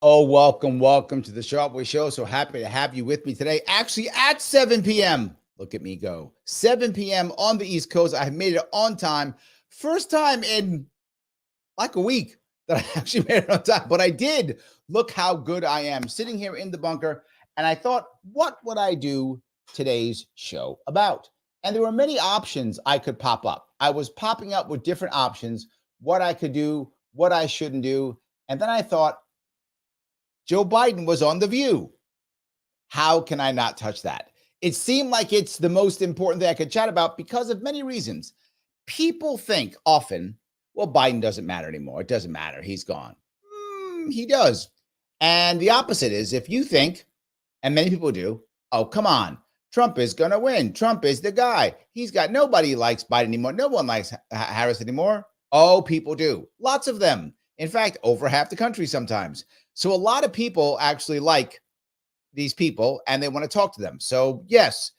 Oh, welcome to the Sharpe Way Show. So happy to have you with me today. Actually, at 7 p.m. Look at me go. 7 p.m. on the East Coast. I have made it on time. First time in like a week that I actually made it on time, but I did. Look how good I am sitting here in the bunker. And I thought, what would I do today's show about? And there were many options I could pop up. I was popping up with different options, what I could do, what I shouldn't do. And then I thought, Joe Biden was on The View. How can I not touch that? It seemed like it's the most important thing I could chat about because of many reasons. People think often, well, Biden doesn't matter anymore. It doesn't matter. He's gone. He does. And the opposite is if you think, and many people do, oh, come on, Trump is going to win. Trump is the guy. Nobody likes Biden anymore. No one likes Harris anymore. Oh, people do. Lots of them. In fact, over half the country sometimes. So a lot of people actually like these people and they want to talk to them. So yes,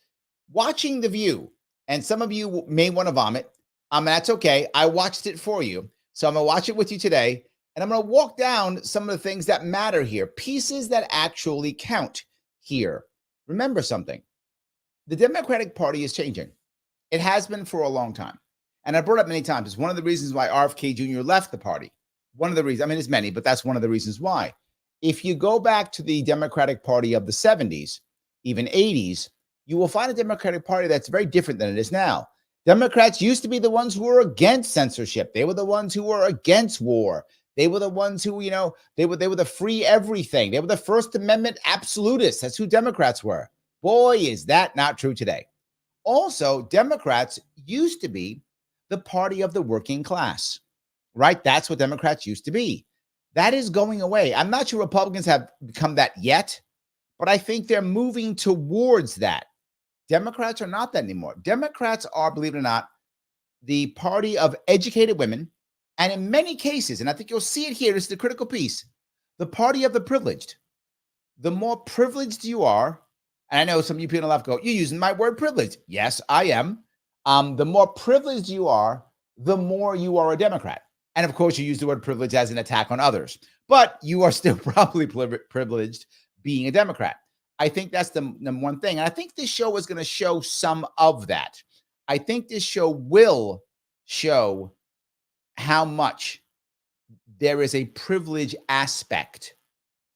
watching The View, and some of you may want to vomit. That's okay. I watched it for you. So I'm going to watch it with you today. And I'm going to walk down some of the things that matter here, pieces that actually count here. Remember something. The Democratic Party is changing. It has been for a long time. And I brought up many times. It's one of the reasons why RFK Jr. left the party. One of the reasons, there's many, but that's one of the reasons why. If you go back to the Democratic Party of the 70s, even 80s, you will find a Democratic Party that's very different than it is now. Democrats used to be the ones who were against censorship. They were the ones who were against war. They were the ones who, they were the free everything. They were the First Amendment absolutists. That's who Democrats were. Boy, is that not true today. Also, Democrats used to be the party of the working class, right? That's what Democrats used to be. That is going away. I'm not sure Republicans have become that yet, but I think they're moving towards that. Democrats are not that anymore. Democrats are, believe it or not, the party of educated women. And in many cases, and I think you'll see it here, this is the critical piece, the party of the privileged. The more privileged you are, and I know some of you people on the left go, you're using my word privilege. Yes, I am. The more privileged you are, the more you are a Democrat. And of course, you use the word privilege as an attack on others, but you are still probably privileged being a Democrat. I think that's the number one thing. And I think this show is going to show some of that. I think this show will show how much there is a privilege aspect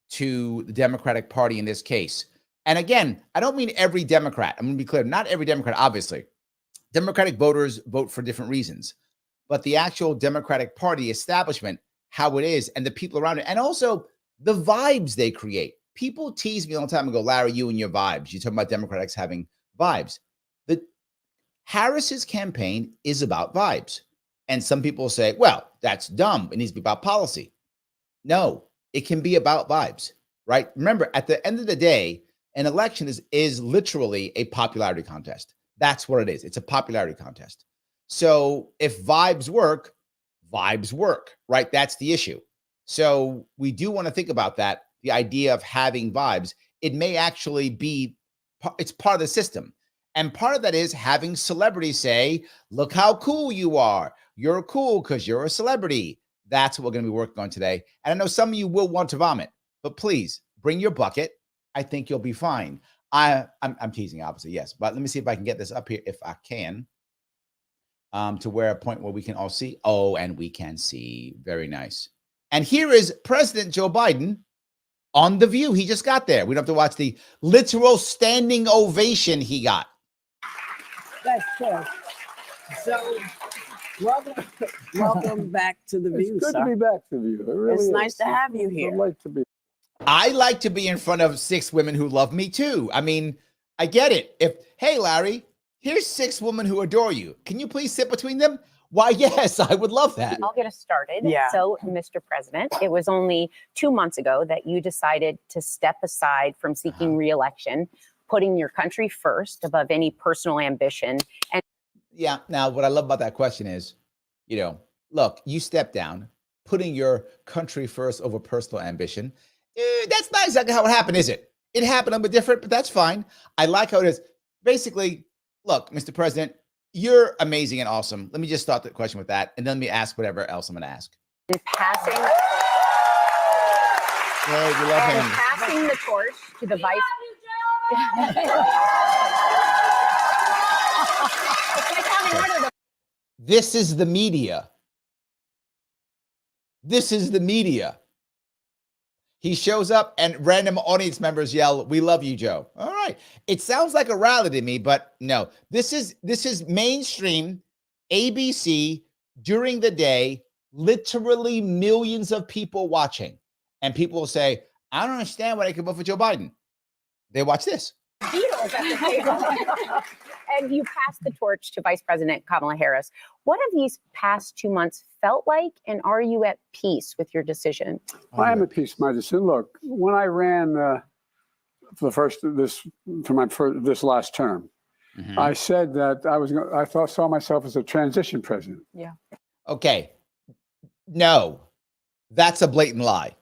to the Democratic Party in this case. And again, I don't mean every Democrat. I'm going to be clear. Not every Democrat, obviously. Democratic voters vote for different reasons. But the actual Democratic Party establishment, how it is, and the people around it, and also the vibes they create. People tease me all the time and go, Larry, you and your vibes. You talk about Democrats having vibes. Harris's campaign is about vibes. And some people say, well, that's dumb. It needs to be about policy. No, it can be about vibes, right? Remember, at the end of the day, an election is literally a popularity contest. That's what it is. It's a popularity contest. So if vibes work, right? That's the issue. So we do want to think about that. The idea of having vibes, it may actually be, it's part of the system. And part of that is having celebrities say, look how cool you are. You're cool because you're a celebrity. That's what we're going to be working on today. And I know some of you will want to vomit, but please bring your bucket. I think you'll be fine. I'm teasing, obviously, yes. But let me see if I can get this up here if I can. To where a point where we can all see. Oh, and we can see. Very nice. And here is President Joe Biden on The View. He just got there. We don't have to watch the literal standing ovation he got. That's true. So, welcome back to The View, It's good sir. to be back to You. It really It's is. nice to have you here. I'd like to be. I like to be in front of 6 women who love me too. I mean, I get it. Hey, Larry, here's 6 women who adore you. Can you please sit between them? Why, yes, I would love that. I'll get us started. Yeah. So, Mr. President, it was only 2 months ago that you decided to step aside from seeking re-election, putting your country first above any personal ambition. And Yeah. Now, what I love about that question is, look, you step down, putting your country first over personal ambition. That's not exactly how it happened, is it? It happened a bit different, but that's fine. I like how it is. Basically, look, Mr. President, you're amazing and awesome. Let me just start the question with that, and then let me ask whatever else I'm going to ask. passing Hey, we love And him. passing the torch to the vice. It's like having one of This is the media. This is the media. He shows up and random audience members yell, "We love you, Joe." All right. It sounds like a rally to me, but no. This is mainstream ABC during the day, literally millions of people watching. And people will say, "I don't understand why they could vote for Joe Biden." They watch this. Beatles at the table. And you passed the torch to Vice President Kamala Harris. What have these past 2 months felt like, and are you at peace with your decision? I am at peace with my decision. Look, when I ran for this last term, I said that I saw myself as a transition president. Yeah. Okay. No, that's a blatant lie.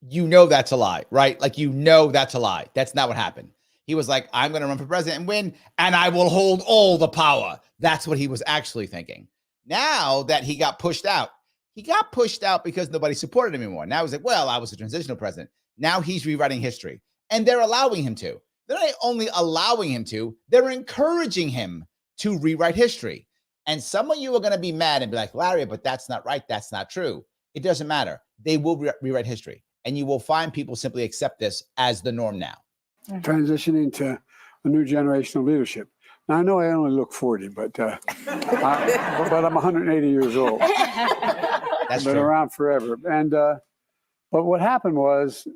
You know that's a lie, right? Like, you know that's a lie. That's not what happened. He was like, "I'm going to run for president and win, and I will hold all the power." That's what he was actually thinking. Now that he got pushed out because nobody supported him anymore. Now he's like, "Well, I was a transitional president." Now he's rewriting history, and they're allowing him to. They're not only allowing him to, they're encouraging him to rewrite history. And some of you are going to be mad and be like, "Larry, but that's not right. That's not true." It doesn't matter. They will rewrite history, and you will find people simply accept this as the norm now. Transitioning to a new generation of leadership. Now, I know I only look 40, but I'm 180 years old. That's Been true. around forever. And but what happened was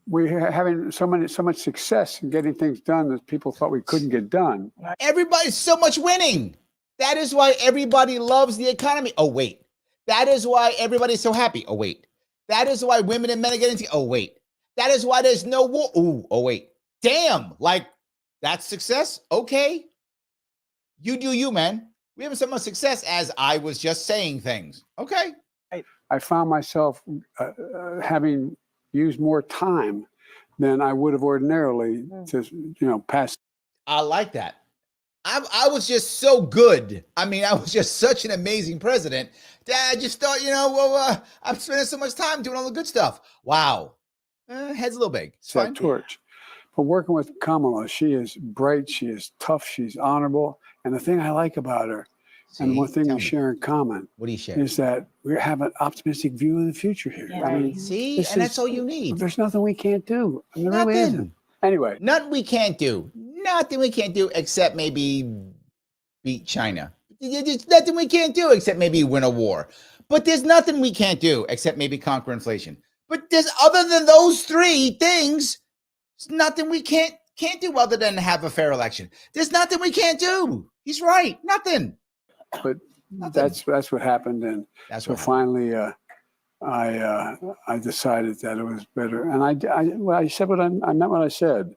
we were having so much success in getting things done that people thought we couldn't get done. Everybody's so much winning. That is why everybody loves the economy. Oh, wait. That is why everybody's so happy. Oh, wait. That is why women and men are getting oh, wait. That is why there's no war. Ooh, oh, wait. Damn. Like, that's success? Okay. You do you, man. We have so much success as I was just saying things. Okay. I found myself having used more time than I would have ordinarily to pass. I like that. I was just so good. I mean, I was just such an amazing president that I just thought, I'm spending so much time doing all the good stuff. Wow. Head's a little big. It's fine. That torch. But working with Kamala, she is bright, she is tough, she's honorable. And the thing I like about her, and one thing we share in common, what do you share? is that we have an optimistic view of the future here. Yeah. I mean, See, and that's all you need. there's nothing we can't do. I mean, there Nothing. really isn't. Anyway, Nothing we can't do. Nothing we can't do except maybe beat China. There's nothing we can't do except maybe win a war. But there's nothing we can't do except maybe conquer inflation. But there's other than those three things, there's nothing we can't do other than have a fair election. There's nothing we can't do. He's right. Nothing. but Nothing. that's what happened, and That's so what finally, I decided that it was better, and I said what I meant what I said.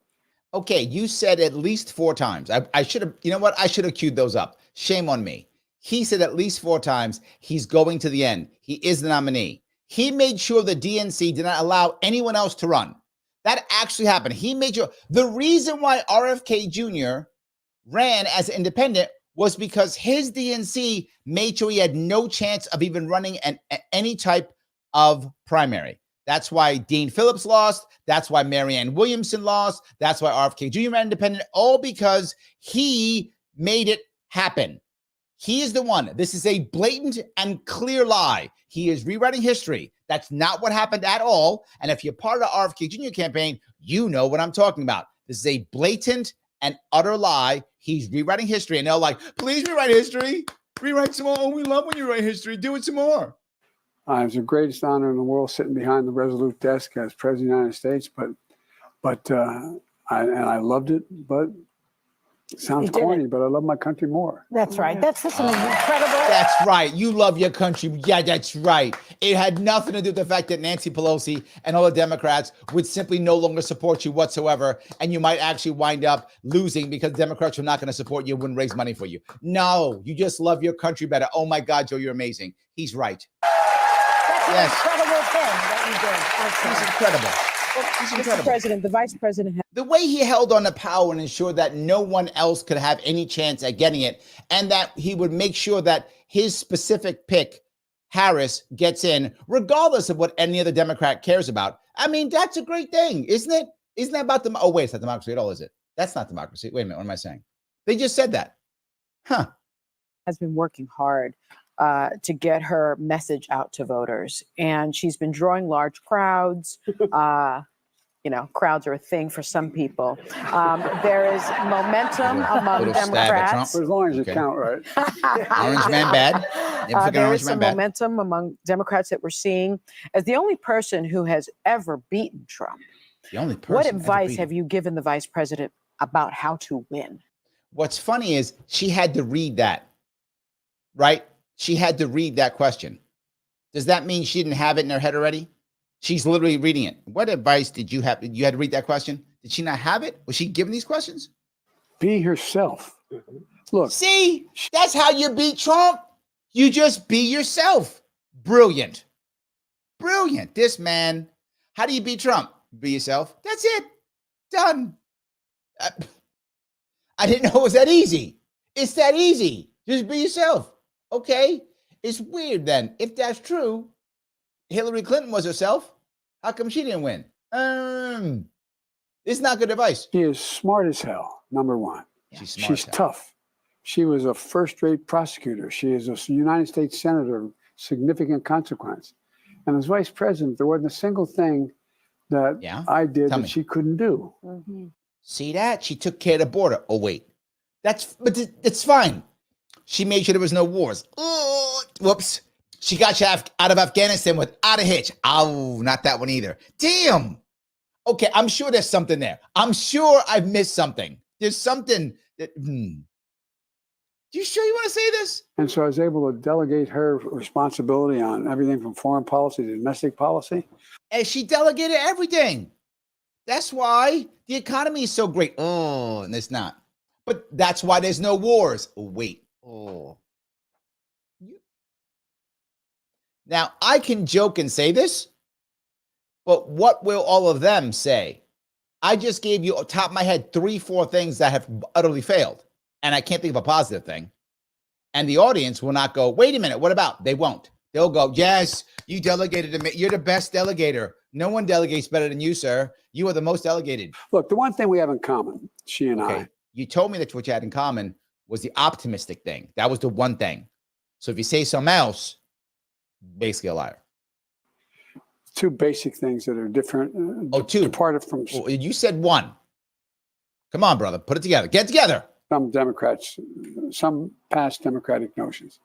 Okay, you said at least 4 times. I should have, you know what? I should have queued those up. Shame on me. He said at least 4 times he's going to the end. He is the nominee. He made sure the DNC did not allow anyone else to run. That actually happened. He made sure. The reason why RFK Jr. ran as an independent was because his DNC made sure he had no chance of even running any type of primary. That's why Dean Phillips lost. That's why Marianne Williamson lost. That's why RFK Jr. ran independent, all because he made it happen. He is the one. This is a blatant and clear lie. He is rewriting history. That's not what happened at all. And if you're part of the RFK Jr. campaign, you know what I'm talking about. This is a blatant and utter lie. He's rewriting history. And they're like, please rewrite history. Rewrite some more. Oh, we love when you write history. Do it some more. It was the greatest honor in the world sitting behind the Resolute desk as President of the United States, but I loved it, but it sounds You did corny, but I love my country more. That's right. That's just an incredible. That's right. You love your country. Yeah, that's right. It had nothing to do with the fact that Nancy Pelosi and all the Democrats would simply no longer support you whatsoever. And you might actually wind up losing because Democrats are not going to support you, wouldn't raise money for you. No, you just love your country better. Oh my God, Joe, you're amazing. He's right. That's Yes. an incredible thing that you did. He's incredible. He's Mr. incredible. President, the Vice President. The way he held on to power and ensured that no one else could have any chance at getting it, and that he would make sure that his specific pick Harris gets in, regardless of what any other Democrat cares about. I mean, that's a great thing, isn't it? Isn't that about oh, wait, it's not democracy at all, is it? That's not democracy. Wait a minute, what am I saying? They just said that. Huh. Has been working hard to get her message out to voters, and she's been drawing large crowds. Crowds are a thing for some people. There is momentum among Little stab at Democrats. For as long as you Okay. count right. Orange man bad. There Orange is man some bad. momentum among Democrats that we're seeing. As the only person who has ever beaten Trump, The only person. what ever advice beat have him. you given the vice president about how to win? What's funny is she had to read that, right? She had to read that question. Does that mean she didn't have it in her head already? She's literally reading it. What advice did you have? You had to read that question. Did she not have it? Was she given these questions? Be herself. Look, See, that's how you beat Trump. You just be yourself. Brilliant. Brilliant. This man, how do you beat Trump? Be yourself. That's it. Done. I didn't know it was that easy. It's that easy. Just be yourself. Okay. It's weird then. If that's true, Hillary Clinton was herself. How come she didn't win? It's not good advice. she is smart as hell, number one. She's smart. She's as hell. tough. She was a first-rate prosecutor. She is a United States Senator of significant consequence. And as vice president, there wasn't a single thing that Yeah? I did Tell that me. she couldn't do. See that? She took care of the border. Oh, wait. But it's fine. She made sure there was no wars. Oh, whoops. She got you out of Afghanistan without a hitch. Oh, not that one either. Damn. Okay, I'm sure there's something there. I'm sure I've missed something. There's something that. You sure you want to say this? And so I was able to delegate her responsibility on everything from foreign policy to domestic policy. And she delegated everything. That's why the economy is so great. Oh, and it's not. But that's why there's no wars. Oh, wait. Oh. Now, I can joke and say this, but what will all of them say? I just gave you, off the top of my head, 3-4 things that have utterly failed. And I can't think of a positive thing. And the audience will not go, wait a minute, what about? They won't. They'll go, yes, you delegated to me. You're the best delegator. No one delegates better than you, sir. You are the most delegated. Look, the one thing we have in common, she and I, You told me that what you had in common was the optimistic thing. That was the one thing. So if you say something else, basically a liar. two basic things that are different. Two. Departed from Well, you said one. Come on, brother. Put it together. Get together. some Democrats, some past Democratic notions.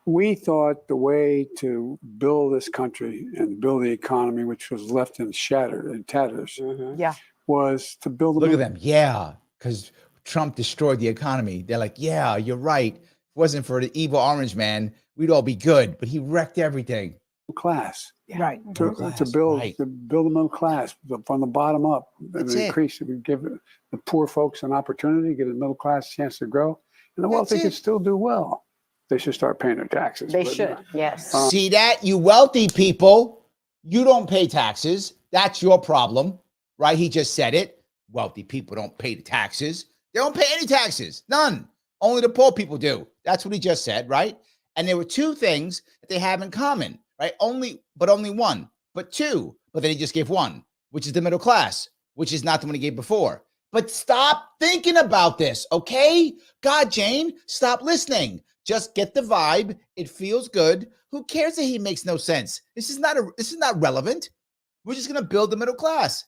We thought the way to build this country and build the economy, which was left in tatters, Yeah. was to build. Look at them. Yeah, because Trump destroyed the economy. They're like, yeah, you're right. If it wasn't for the evil orange man, we'd all be good. But he wrecked everything. Class. Right. To build right. to build a middle class from the bottom up. That's And it. increase it. We give the poor folks an opportunity, give the middle class a chance to grow, and the wealthy That's can it. still do well. They should start paying their taxes. They but, should. Yes. See that? You wealthy people, you don't pay taxes. That's your problem, right? He just said it. Wealthy people don't pay the taxes. They don't pay any taxes. None. Only the poor people do. That's what he just said, right? And there were two things that they have in common, right? Only one, but two. But then he just gave one, which is the middle class, which is not the one he gave before. But stop thinking about this, okay? God, Jane, stop listening. Just get the vibe. It feels good. Who cares that he makes no sense? This is not relevant. We're just gonna build the middle class,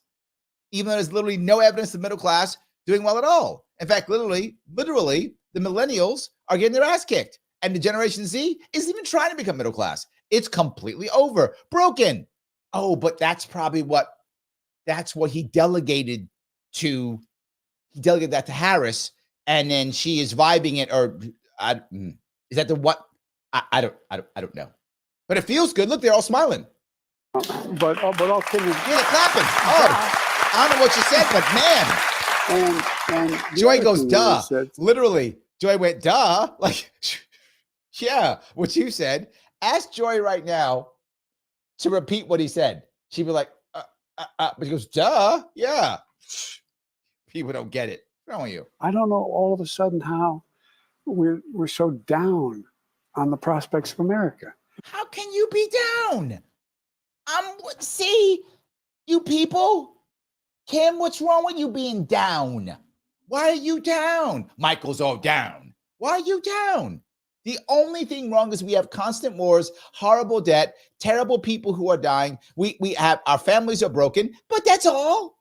even though there's literally no evidence of middle class doing well at all. In fact, literally, the millennials are getting their ass kicked, and the Generation Z isn't even trying to become middle class. It's completely over, broken. Oh, but that's what he delegated to. He delegated that to Harris, and then she is vibing it, or is that the what? I don't know. But it feels good. Look, they're all smiling. but all kidding. Yeah, they're clapping. Oh, I don't know what you said, but man, And Joy the other goes, thing duh. is that Literally, Joy went, duh. Like, yeah, what you said. Ask Joy right now to repeat what he said. She'd be like, but he goes, duh. Yeah. People don't get it. What's wrong with you? I don't know all of a sudden how we're so down on the prospects of America. How can you be down? See, you people. Kim, what's wrong with you being down? Why are you down? Michael's all down. Why are you down? The only thing wrong is we have constant wars, horrible debt, terrible people who are dying. We have our families are broken, but that's all.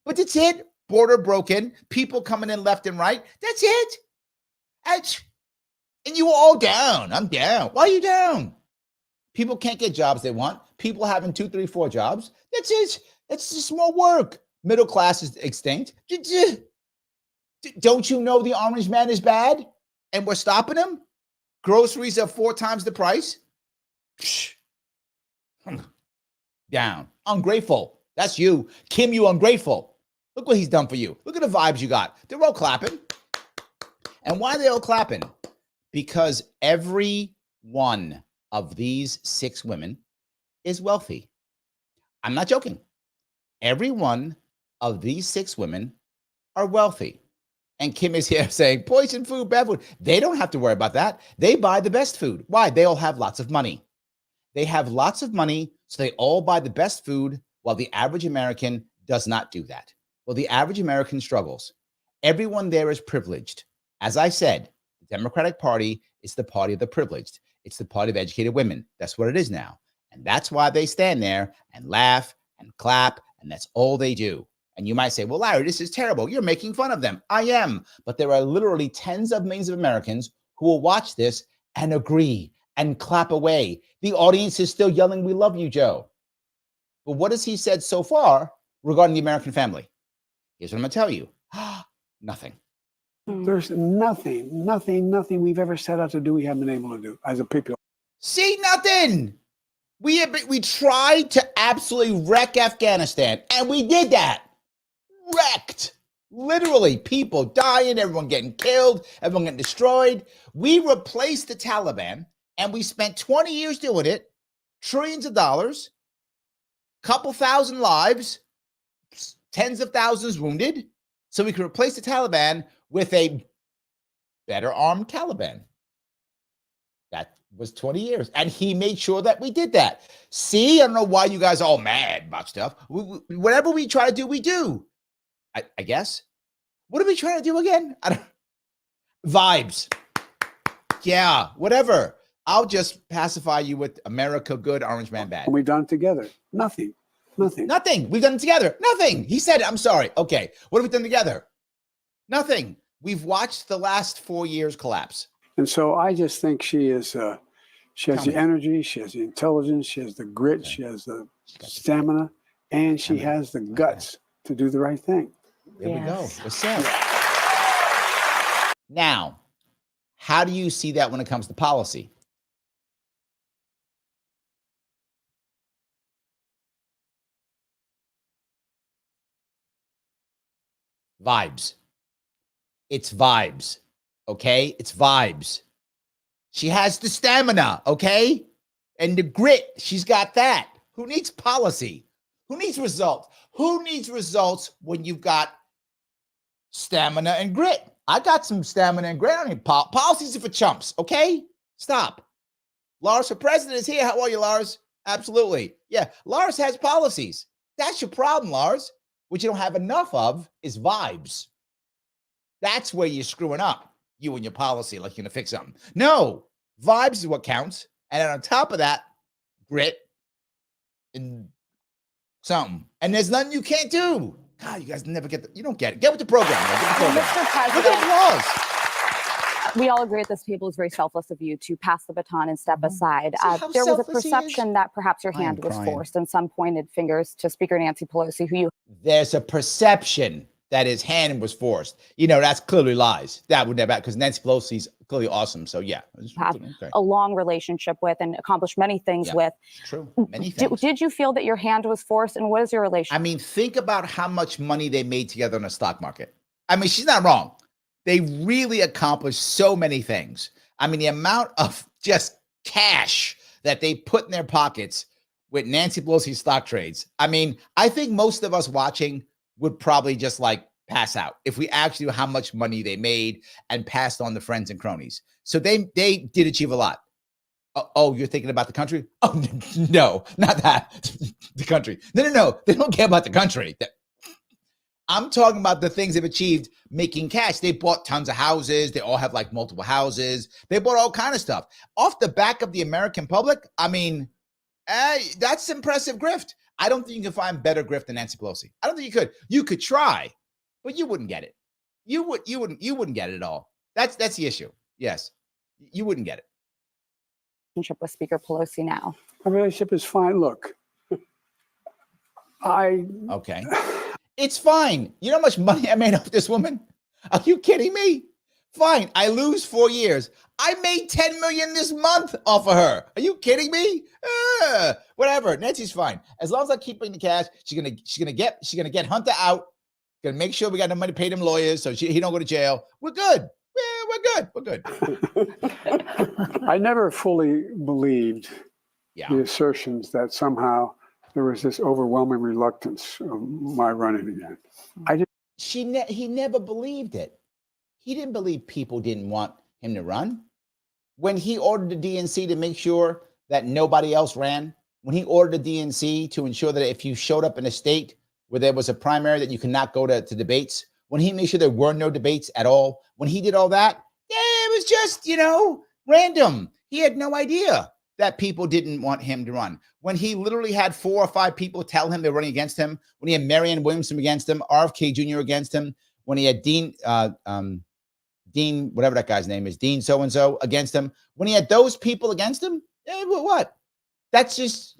But that's it. Border broken, people coming in left and right. That's it. And you were all down. I'm down. Why are you down? People can't get jobs they want. People having 2, 3, 4 jobs. That's it. That's just more work. Middle class is extinct. Don't you know the orange man is bad and we're stopping him? Groceries are 4 times the price. Down. Ungrateful. That's you. Kim, you ungrateful. Look what he's done for you. Look at the vibes you got. They're all clapping. And why are they all clapping? Because every one of these 6 women is wealthy. I'm not joking. Every one of these 6 women are wealthy. And Kim is here saying, poison food, bad food. They don't have to worry about that. They buy the best food. Why? They all have lots of money. They have lots of money, so they all buy the best food, while the average American does not do that. Well, the average American struggles. Everyone there is privileged. As I said, the Democratic Party is the party of the privileged. It's the party of educated women. That's what it is now. And that's why they stand there and laugh and clap, and that's all they do. And you might say, well, Larry, this is terrible. You're making fun of them. I am. But there are literally tens of millions of Americans who will watch this and agree and clap away. The audience is still yelling, we love you, Joe. But what has he said so far regarding the American family? Here's what I'm going to tell you. Nothing. There's nothing we've ever set out to do we haven't been able to do as a people. See, nothing. We tried to absolutely wreck Afghanistan, and we did that. Wrecked. Literally, people dying, everyone getting killed, everyone getting destroyed. We replaced the Taliban, and we spent 20 years doing it, trillions of dollars, couple thousand lives, tens of thousands wounded, so we could replace the Taliban with a better armed Taliban. That was 20 years. And he made sure that we did that. See, I don't know why you guys are all mad about stuff. Whatever we try to do, we do. I guess. What are we trying to do again? Vibes. Yeah, whatever. I'll just pacify you with America good, orange man bad. And we've done it together. Nothing. Nothing. We've done it together. Nothing. He said, I'm sorry. Okay. What have we done together? Nothing. We've watched the last 4 years collapse. And so I just think she has the energy, she has the intelligence, she has the grit, she has the stamina, and she has the guts to do the right thing. There we go. What's up? Now, how do you see that when it comes to policy? Vibes. It's vibes. Okay? It's vibes. She has the stamina, okay? And the grit. She's got that. Who needs policy? Who needs results? Who needs results when you've got stamina and grit? I got some stamina and grit. I mean, policies are for chumps, okay? Stop. Lars for president is here. How are you, Lars? Absolutely. Yeah, Lars has policies. That's your problem, Lars. What you don't have enough of is vibes. That's where you're screwing up, you and your policy, like you're going to fix something. No, vibes is what counts. And then on top of that, grit and something. And there's nothing you can't do. God, you guys never you don't get it. Get with the program. Get with the program. Mr. President, look at applause. we all agree at this table it's very selfless of you to pass the baton and step aside. See There was a selfless he perception that perhaps your I am hand was crying. forced, and some pointed fingers to Speaker Nancy Pelosi, who you There's a perception that his hand was forced. You know, that's clearly lies. That would never, because Nancy Pelosi's clearly awesome. So yeah. have Okay. a long relationship with and accomplished many things Yeah. with. True. Many things. Did you feel that your hand was forced, and what is your relationship? I mean, think about how much money they made together in the stock market. I mean, she's not wrong. They really accomplished so many things. I mean, the amount of just cash that they put in their pockets with Nancy Pelosi's stock trades. I mean, I think most of us watching would probably just like pass out if we actually knew how much money they made and passed on to friends and cronies. So they did achieve a lot. Oh, you're thinking about the country? Oh, no, not that. The country. No. They don't care about the country. I'm talking about the things they've achieved making cash. They bought tons of houses. They all have like multiple houses. They bought all kind of stuff off the back of the American public. I mean, that's impressive grift. I don't think you can find better grift than Nancy Pelosi. I don't think you could. You could try, but you wouldn't get it. You wouldn't get it at all. That's the issue. Yes, you wouldn't get it. Relationship with Speaker Pelosi now? Our relationship is fine. Look, Okay. It's fine. You know how much money I made off this woman? Are you kidding me? Fine. I lose 4 years. I made $10 million this month off of her. Are you kidding me? Whatever. Nancy's fine. As long as I keep bringing the cash, she's gonna get Hunter out. Gonna make sure we got enough money to pay them lawyers so he don't go to jail. We're good. We're good. I never fully believed Yeah. the assertions that somehow there was this overwhelming reluctance of my running again. He never believed it. He didn't believe people didn't want him to run. When he ordered the DNC to make sure that nobody else ran, when he ordered the DNC to ensure that if you showed up in a state where there was a primary that you could not go to debates, when he made sure there were no debates at all, when he did all that, it was just, random. He had no idea that people didn't want him to run. When he literally had 4 or 5 people tell him they're running against him, when he had Marianne Williamson against him, RFK Jr. against him, when he had Dean, whatever that guy's name is, Dean so-and-so against him, when he had those people against him, what? That's just,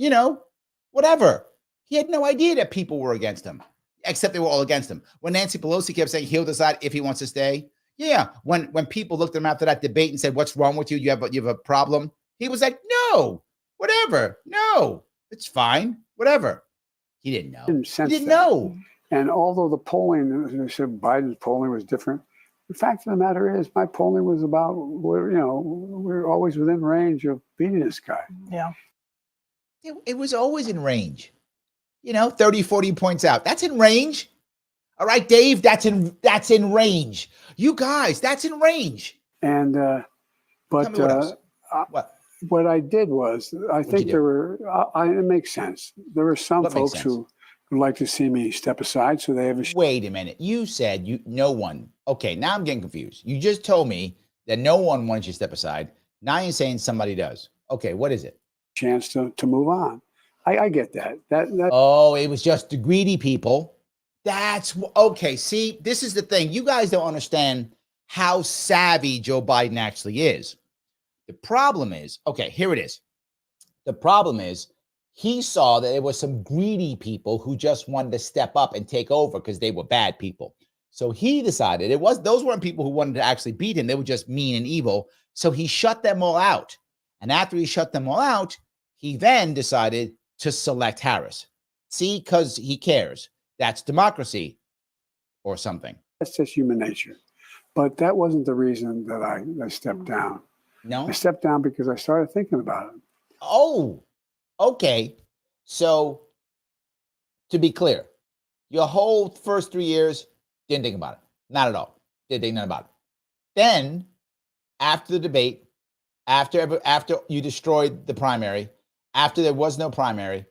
whatever. He had no idea that people were against him, except they were all against him. When Nancy Pelosi kept saying he'll decide if he wants to stay. Yeah. When people looked at him after that debate and said, what's wrong with you? You have a problem. He was like, no, whatever. No, it's fine. Whatever. He didn't know. He didn't know. And although the polling, as I said, Biden's polling was different, the fact of the matter is my polling was about, we're always within range of beating this guy. Yeah. It was always in range. 30, 40 points out. That's in range. All right, Dave, that's in range. You guys, that's in range. And, but what I did was, I think there were, it makes sense. There were some folks who would like to see me step aside, so they have a... Wait a minute. You said no one. Okay, now I'm getting confused. You just told me that no one wants you to step aside. Now you're saying somebody does. Okay, what is it? Chance to move on. I get that. Oh, it was just the greedy people. That's okay. See, this is the thing. You guys don't understand how savvy Joe Biden actually is. The problem is, okay, here it is. The problem is he saw that there was some greedy people who just wanted to step up and take over because they were bad people. So he decided those weren't people who wanted to actually beat him. They were just mean and evil. So he shut them all out. And after he shut them all out, he then decided to select Harris. See, because he cares. That's democracy or something. That's just human nature. But that wasn't the reason that I stepped down. No? I stepped down because I started thinking about it. Oh, okay. So to be clear, your whole first 3 years, didn't think about it. Not at all. Didn't think nothing about it. Then after the debate, after you destroyed the primary, after there was no primary,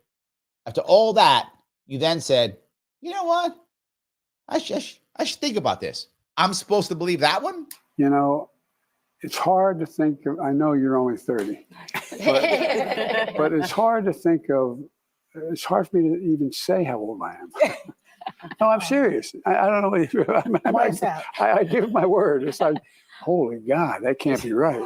after all that, you then said, you know what? I should think about this. I'm supposed to believe that one? It's hard to think of, I know you're only 30, but it's hard to think of, it's hard for me to even say how old I am. No, I'm serious. I don't know. Why is that? I give my word. It's like, holy God, that can't be right.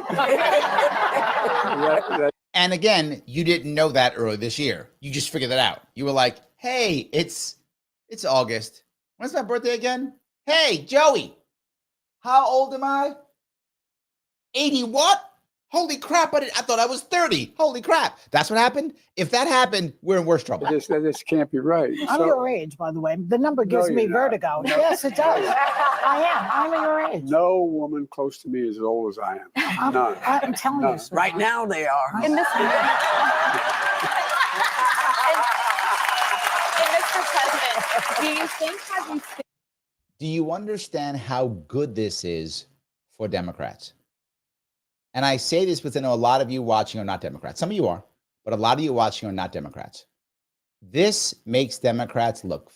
And again, you didn't know that earlier this year. You just figured that out. You were like, hey, it's August. When's my birthday again? Hey, Joey, how old am I? 80 what? Holy crap, I thought I was 30. Holy crap. That's what happened? If that happened, we're in worse trouble. This can't be right. I'm your age, by the way. The number gives me vertigo. Yes, it does. I am. I'm your age. No woman close to me is as old as I am. None. I'm telling you. Sir. Right now they are. And Mr. President, do you think Do you understand how good this is for Democrats? and I say this because I know a lot of you watching are not Democrats. Some of you are, but a lot of you watching are not Democrats. This makes Democrats look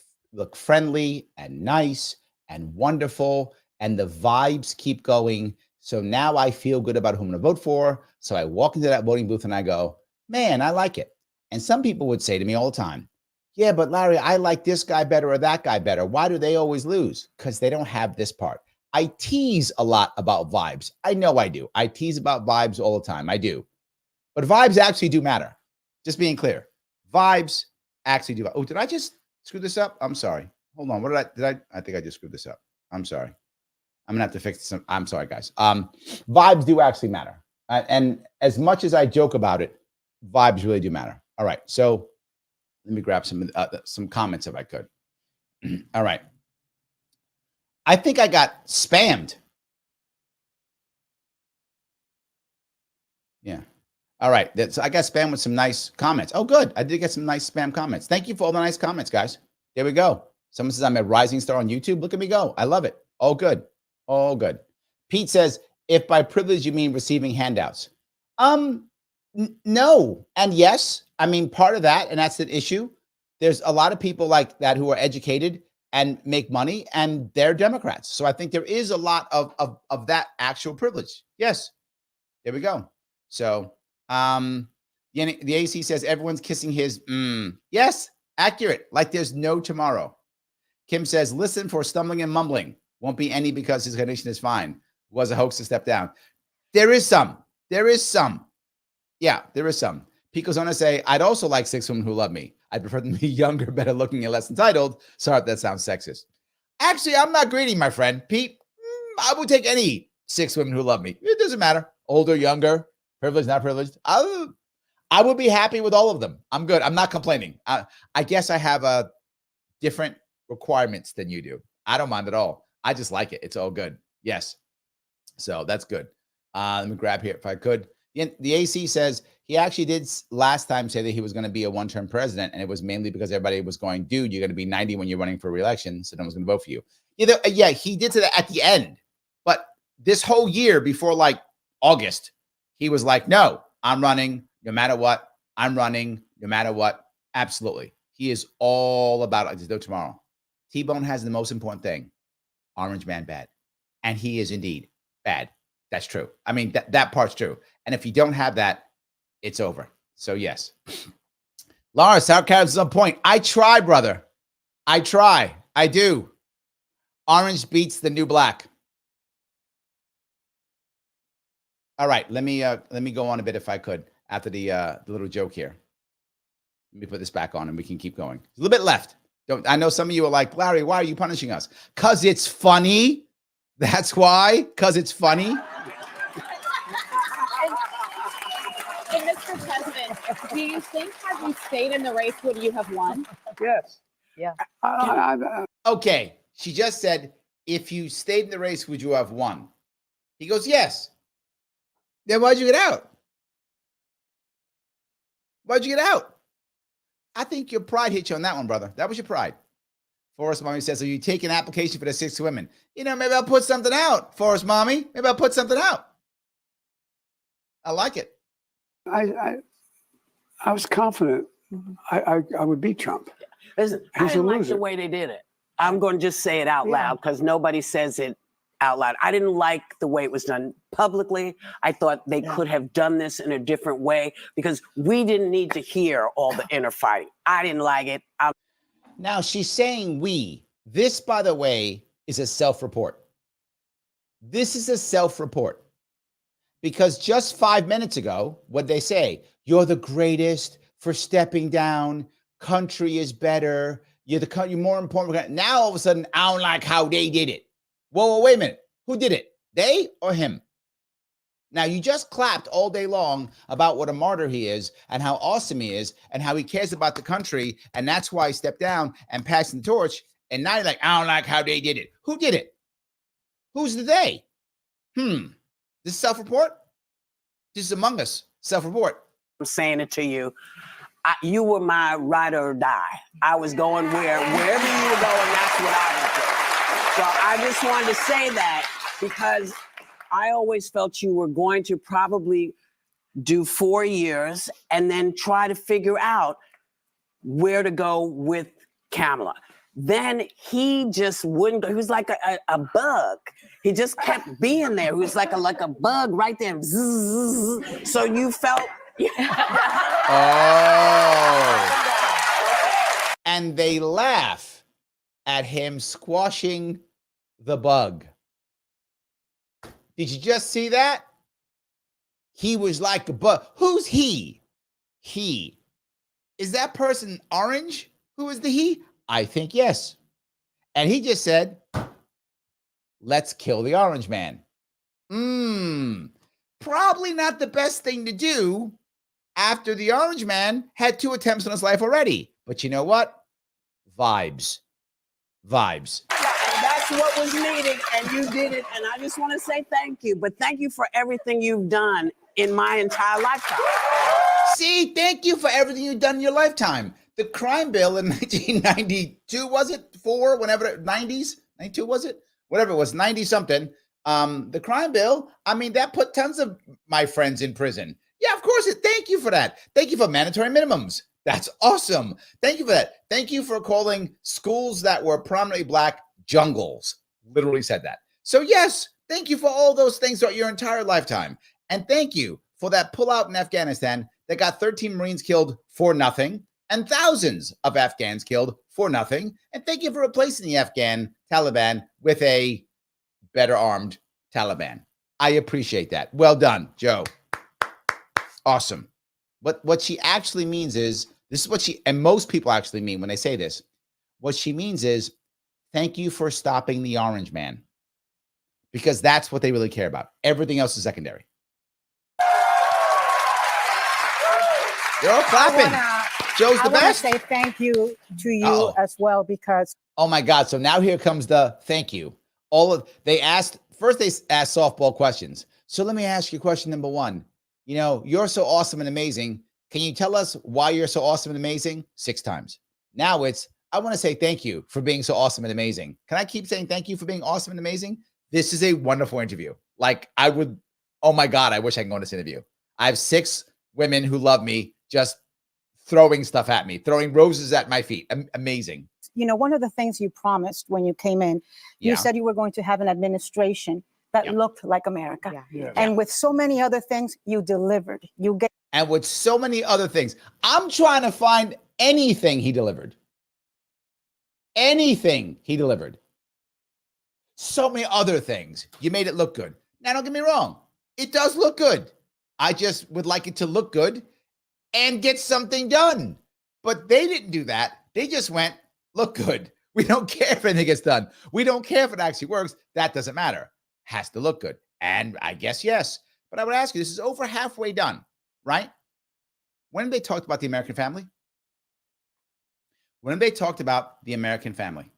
friendly and nice and wonderful, and the vibes keep going. So now I feel good about who I'm going to vote for. So I walk into that voting booth and I go, man, I like it. And some people would say to me all the time, yeah, but Larry, I like this guy better or that guy better. Why do they always lose? Because they don't have this part. I tease a lot about vibes. I know I do. I tease about vibes all the time. I do. But vibes actually do matter. Just being clear. Vibes actually do. Oh, did I just screw this up? I'm sorry. Hold on. What I think I just screwed this up. I'm sorry. I'm gonna have to fix this. I'm sorry, guys. Vibes do actually matter. And as much as I joke about it, vibes really do matter. All right. So let me grab some comments if I could. All right. I think I got spammed. Yeah. All right. So I got spammed with some nice comments. Oh, good. I did get some nice spam comments. Thank you for all the nice comments, guys. There we go. Someone says I'm a rising star on YouTube. Look at me go. I love it. All good. All good. Pete says, if by privilege you mean receiving handouts. No. And yes. I mean, part of that, and that's an issue. There's a lot of people like that who are educated and make money, and they're Democrats. So I think there is a lot of that actual privilege. Yes. There we go. So the AC says everyone's kissing his. Yes, accurate. Like there's no tomorrow. Kim says, listen for stumbling and mumbling. Won't be any because his condition is fine. Was a hoax to step down. There is some. There is some. Yeah, there is some. Pete goes on to say, I'd also like 6 women who love me. I'd prefer them to be younger, better looking, and less entitled. Sorry if that sounds sexist. Actually, I'm not greedy, my friend. Pete, I would take any 6 women who love me. It doesn't matter. Older, younger, privileged, not privileged. I would be happy with all of them. I'm good. I'm not complaining. I guess I have different requirements than you do. I don't mind at all. I just like it. It's all good. Yes. So that's good. Let me grab here if I could. The AC says he actually did last time say that he was going to be a one-term president, and it was mainly because everybody was going, dude, you're going to be 90 when you're running for re-election, so no one's going to vote for you. Yeah, he did say that at the end. But this whole year before like August, he was like, no, I'm running no matter what. I'm running no matter what. Absolutely. He is all about it. Just do tomorrow. T-Bone has the most important thing. Orange man bad. And he is indeed bad. That's true. I mean, that part's true. And if you don't have that, it's over. So yes. Laura, South Carolina's on point. I try, brother. I try. I do. Orange beats the new black. All right. Let me go on a bit if I could after the little joke here. Let me put this back on and we can keep going. A little bit left. I know some of you are like, Larry, why are you punishing us? Because it's funny. That's why. Because it's funny. And Mr. President, do you think had you stayed in the race, would you have won? Yes. Yeah. Okay. She just said, if you stayed in the race, would you have won? He goes, yes. Then why'd you get out? Why'd you get out? I think your pride hit you on that one, brother. That was your pride. Forrest Mommy says, so you take an application for the 6 women. Maybe I'll put something out, Forrest Mommy. Maybe I'll put something out. I like it. I was confident I would beat Trump. Listen, I He's a didn't like loser. the way they did it. I'm going to just say it out loud because nobody says it out loud. I didn't like the way it was done publicly. I thought they could have done this in a different way because we didn't need to hear all the inner fighting. I didn't like it. Now she's saying we. This, by the way, is a self-report. This is a self-report. Because just 5 minutes ago, what'd they say? You're the greatest for stepping down. Country is better. You're more important. Now, all of a sudden, I don't like how they did it. Whoa, wait a minute. Who did it? They or him? Now, you just clapped all day long about what a martyr he is and how awesome he is and how he cares about the country. And that's why he stepped down and passed the torch. And now you're like, I don't like how they did it. Who did it? Who's the they? This is self-report? This is Among Us. Self-report. I'm saying it to you. You were my ride or die. I was going wherever you were going, that's what I was doing. So I just wanted to say that because I always felt you were going to probably do 4 years and then try to figure out where to go with Kamala. Then he just wouldn't go. He was like a bug. He just kept being there. He was like a bug right there. Zzz. So you felt. Oh. And they laugh at him squashing the bug. Did you just see that? He was like a bug. Who's he? He. Is that person orange? Who is the he? I think yes. And he just said, let's kill the orange man. Probably not the best thing to do after the orange man had 2 attempts on his life already. But you know what? Vibes. Vibes. And that's what was needed, and you did it. And I just want to say thank you. But thank you for everything you've done in my entire lifetime. See, thank you for everything you've done in your lifetime. The crime bill in 1992, was it? 4, whenever, 90s? 92, was it? Whatever it was, 90 something. The crime bill, I mean, that put tons of my friends in prison. Yeah, of course. Thank you for that. Thank you for mandatory minimums. That's awesome. Thank you for that. Thank you for calling schools that were prominently Black jungles. Literally said that. So yes, thank you for all those things throughout your entire lifetime. And thank you for that pullout in Afghanistan that got 13 Marines killed for nothing and thousands of Afghans killed for nothing. And thank you for replacing the Afghan Taliban with a better armed Taliban. I appreciate that. Well done, Joe. Awesome. But what she actually means is, this is what she, and most people actually mean when they say this, what she means is, thank you for stopping the orange man. Because that's what they really care about. Everything else is secondary. They're all clapping. Joe's the best. I want to say thank you to you as well, because. Oh my God. So now here comes the thank you. They asked softball questions. So let me ask you question number 1. You know, you're so awesome and amazing. Can you tell us why you're so awesome and amazing? 6 times. Now it's, I want to say thank you for being so awesome and amazing. Can I keep saying thank you for being awesome and amazing? This is a wonderful interview. Like I would, oh my God, I wish I could go on this interview. I have 6 women who love me just throwing stuff at me, throwing roses at my feet. Amazing. You know, one of the things you promised when you came in, you said you were going to have an administration that looked like America. And with so many other things, you delivered. And with so many other things, I'm trying to find anything he delivered. Anything he delivered. So many other things. You made it look good. Now, don't get me wrong. It does look good. I just would like it to look good and get something done. But they didn't do that. They just went, look good. We don't care if anything gets done. We don't care if it actually works. That doesn't matter. Has to look good. And I guess yes. But I would ask you, this is over halfway done, right? When have they talked about the American family? When have they talked about the American family?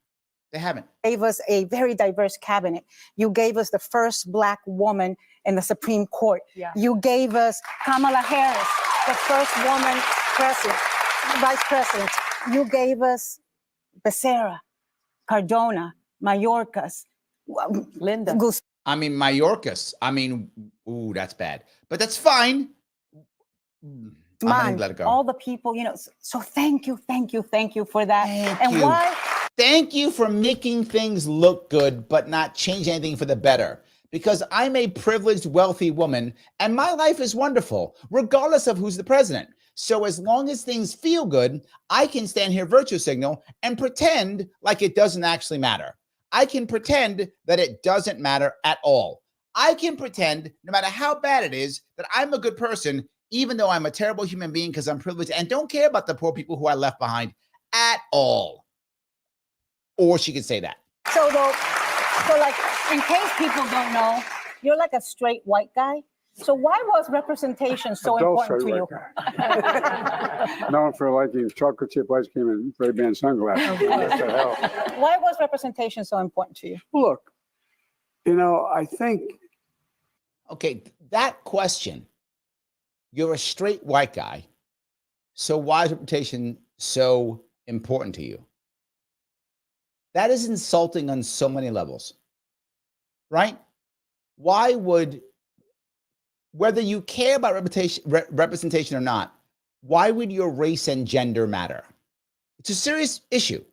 They haven't. Gave us a very diverse cabinet. You gave us the first Black woman in the Supreme Court. You gave us Kamala Harris, the first woman vice president. You gave us Becerra, Cardona, Mayorkas, Linda. I mean, Mayorkas. I mean, ooh, that's bad. But that's fine. I'm gonna let it go. All the people, you know. So thank you for that. Thank you for making things look good, but not change anything for the better. Because I'm a privileged, wealthy woman, and my life is wonderful, regardless of who's the president. So as long as things feel good, I can stand here virtue signal and pretend like it doesn't actually matter. I can pretend that it doesn't matter at all. I can pretend, no matter how bad it is, that I'm a good person, even though I'm a terrible human being because I'm privileged and don't care about the poor people who I left behind at all. Or she could say that. So like, in case people don't know, you're like a straight white guy. So why was representation so important to you? Known for liking chocolate chip ice cream and Ray-Ban sunglasses. Why was representation so important to you? Look, you know, I think. Okay, that question, you're a straight white guy, so why is representation so important to you? That is insulting on so many levels, right? why would, whether you care about representation or not, why would your race and gender matter? It's a serious issue.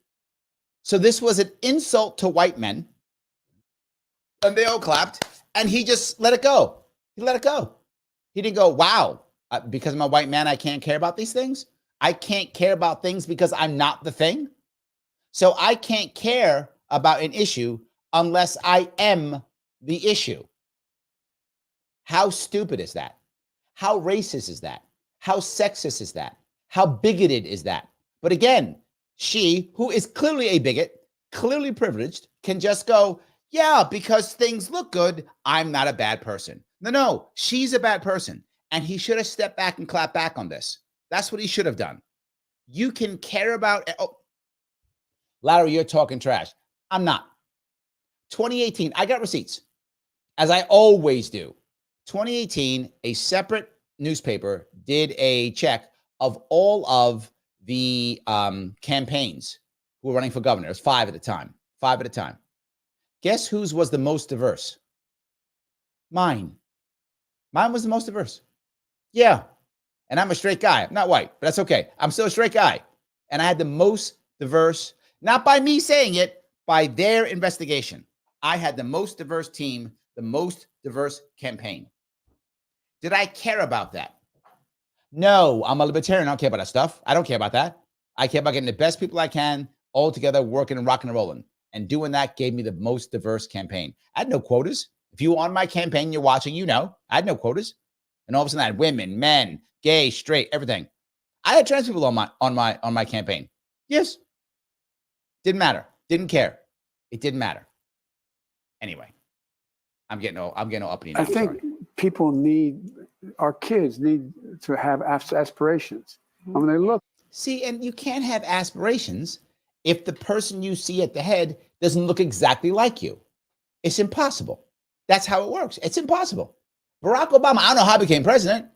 So this was an insult to white men, and they all clapped, and he just let it go. He let it go. He didn't go, wow, because I'm a white man, I can't care about these things. I can't care about things because I'm not the thing. So I can't care about an issue unless I am the issue. How stupid is that? How racist is that? How sexist is that? How bigoted is that? But again, she, who is clearly a bigot, clearly privileged, can just go, yeah, because things look good, I'm not a bad person. No, she's a bad person. And he should have stepped back and clapped back on this. That's what he should have done. You can care about, oh, Larry, you're talking trash. I'm not. 2018, I got receipts, as I always do. 2018, a separate newspaper did a check of all of the campaigns who were running for governor. It was 5 at a time. 5 at a time. Guess whose was the most diverse? Mine. Mine was the most diverse. Yeah. And I'm a straight guy. I'm not white, but that's okay. I'm still a straight guy. And I had the most diverse, not by me saying it, by their investigation. I had the most diverse team, the most diverse campaign. Did I care about that? No, I'm a libertarian. I don't care about that stuff. I don't care about that. I care about getting the best people I can all together, working and rocking and rolling. And doing that gave me the most diverse campaign. I had no quotas. If you were on my campaign, you're watching, you know, I had no quotas. And all of a sudden I had women, men, gay, straight, everything. I had trans people on my campaign. Yes. Didn't matter. Didn't care. It didn't matter. Anyway, I'm getting all uppity now. I think people need, our kids need to have aspirations. I mean, they look. See, and you can't have aspirations if the person you see at the head doesn't look exactly like you. It's impossible. That's how it works. It's impossible. Barack Obama, I don't know how he became president.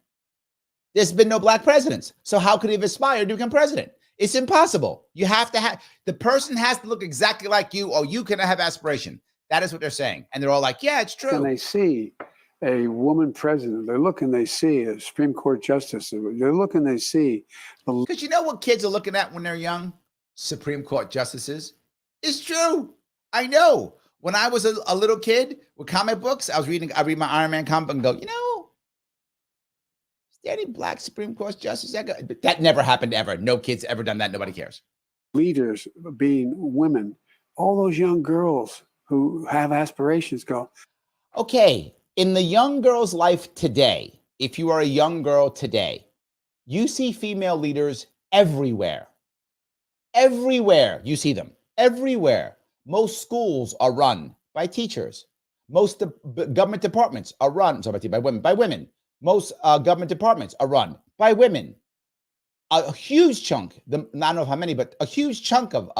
There's been no black presidents. So how could he have aspired to become president? It's impossible. You have to have, the person has to look exactly like you, or you cannot have aspiration. That is what they're saying. And they're all like, yeah, it's true. And they see a woman president, they look and they see a Supreme Court justice, they look and they see. Because you know what kids are looking at when they're young? Supreme Court justices. It's true. I know. When I was a little kid with comic books, I read my Iron Man comic book and go, you know, is there any black Supreme Court justice? That never happened ever. No kids ever done that. Nobody cares. Leaders being women, all those young girls who have aspirations go. Okay, in the young girl's life today, if you are a young girl today, you see female leaders everywhere. Everywhere you see them. Everywhere. Most schools are run by teachers. Most government departments are run by women. By women. Most government departments are run by women. A huge chunk, I don't know how many, but a huge chunk of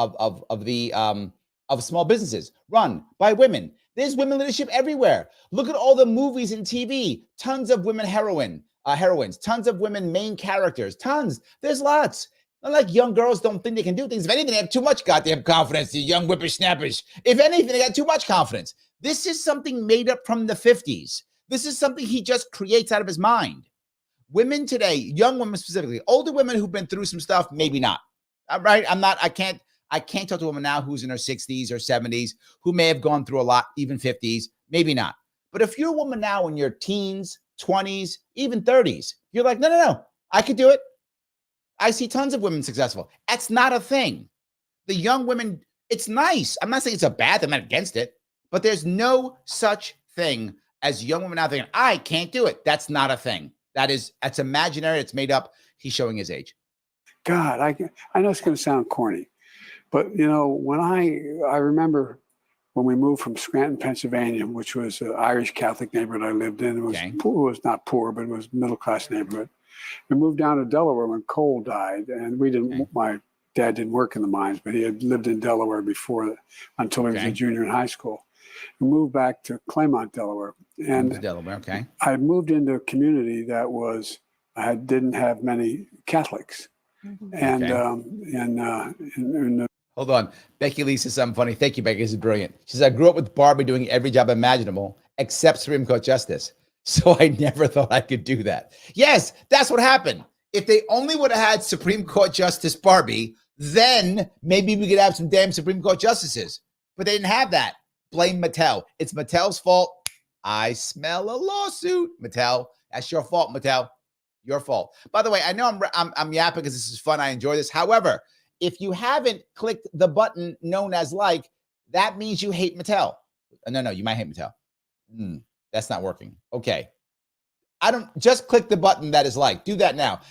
small businesses run by women. There's women leadership everywhere. Look at all the movies and TV. Tons of women heroines. Tons of women main characters. Tons. There's lots. Not like young girls don't think they can do things. If anything, they have too much goddamn confidence, these young whippersnappers. If anything, they got too much confidence. This is something made up from the 50s. This is something he just creates out of his mind. Women today, young women specifically, older women who've been through some stuff, maybe not. Right? I can't talk to a woman now who's in her 60s or 70s, who may have gone through a lot, even 50s, maybe not. But if you're a woman now in your teens, 20s, even 30s, you're like, no, I could do it. I see tons of women successful. That's not a thing. The young women, it's nice. I'm not saying it's a bad thing. I'm not against it. But there's no such thing as young women out there thinking, I can't do it. That's not a thing. That's imaginary. It's made up. He's showing his age. God, I know it's going to sound corny, but you know, when I remember when we moved from Scranton, Pennsylvania, which was an Irish Catholic neighborhood I lived in. It was poor, it was not poor, but it was middle-class neighborhood. We moved down to Delaware when coal died, and we didn't. My dad didn't work in the mines, but he had lived in Delaware before, until he was a junior in high school. We moved back to Claymont, Delaware, and I moved into a community that was didn't have many Catholics, and Hold on. Becky Lee says something funny. Thank you, Becky. This is brilliant. She says, I grew up with Barbie doing every job imaginable except Supreme Court Justice. So I never thought I could do that. Yes, that's what happened. If they only would have had Supreme Court Justice Barbie, then maybe we could have some damn Supreme Court justices. But they didn't have that. Blame Mattel. It's Mattel's fault. I smell a lawsuit, Mattel. That's your fault, Mattel. Your fault. By the way, I know I'm yapping because this is fun. I enjoy this. However, if you haven't clicked the button known as like, that means you hate Mattel. No, you might hate Mattel. That's not working. Okay. Just click the button that is like. Do that now.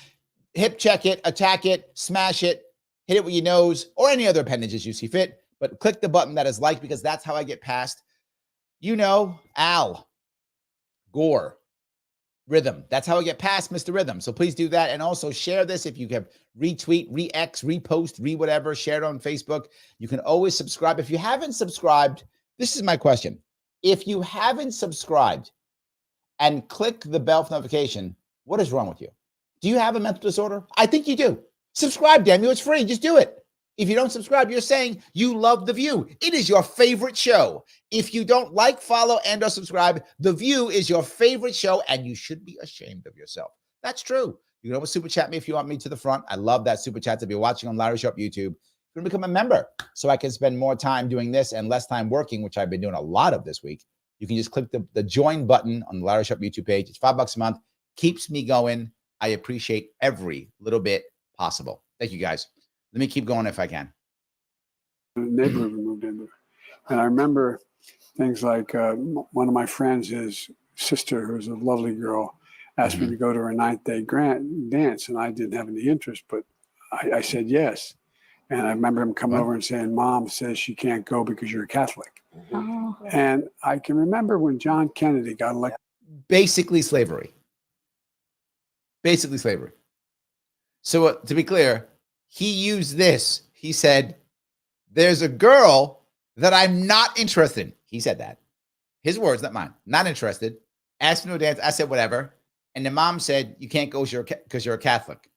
Hip check it, attack it, smash it, hit it with your nose, or any other appendages you see fit. But click the button that is like, because that's how I get past, Al Gore. Rhythm. That's how I get past Mr. Rhythm. So please do that. And also share this if you have retweet, re-X, repost, whatever, share it on Facebook. You can always subscribe. If you haven't subscribed, this is my question. If you haven't subscribed and click the bell for notification, what is wrong with you? Do you have a mental disorder? I think you do. Subscribe, damn you. It's free. Just do it. If you don't subscribe, you're saying you love The View. It is your favorite show. If you don't like, follow, and or subscribe, The View is your favorite show, and you should be ashamed of yourself. That's true. You can always super chat me if you want me to the front. I love that super chat to be watching on Larry Sharpe YouTube. You can become a member so I can spend more time doing this and less time working, which I've been doing a lot of this week. You can just click the join button on the Larry Sharpe YouTube page. It's $5 a month. Keeps me going. I appreciate every little bit possible. Thank you, guys. Let me keep going if I can. The neighborhood we moved into. And I remember things like one of my friends, his sister, who's a lovely girl, asked me to go to her 9th day dance. And I didn't have any interest, but I said yes. And I remember him coming over and saying, Mom says she can't go because you're a Catholic. Oh. And I can remember when John Kennedy got elected. Basically slavery. Basically slavery. So to be clear, he used this. He said, there's a girl that I'm not interested in. He said that. His words, not mine. Not interested. Asked me to dance. I said, whatever. And the mom said, you can't go because you're a Catholic.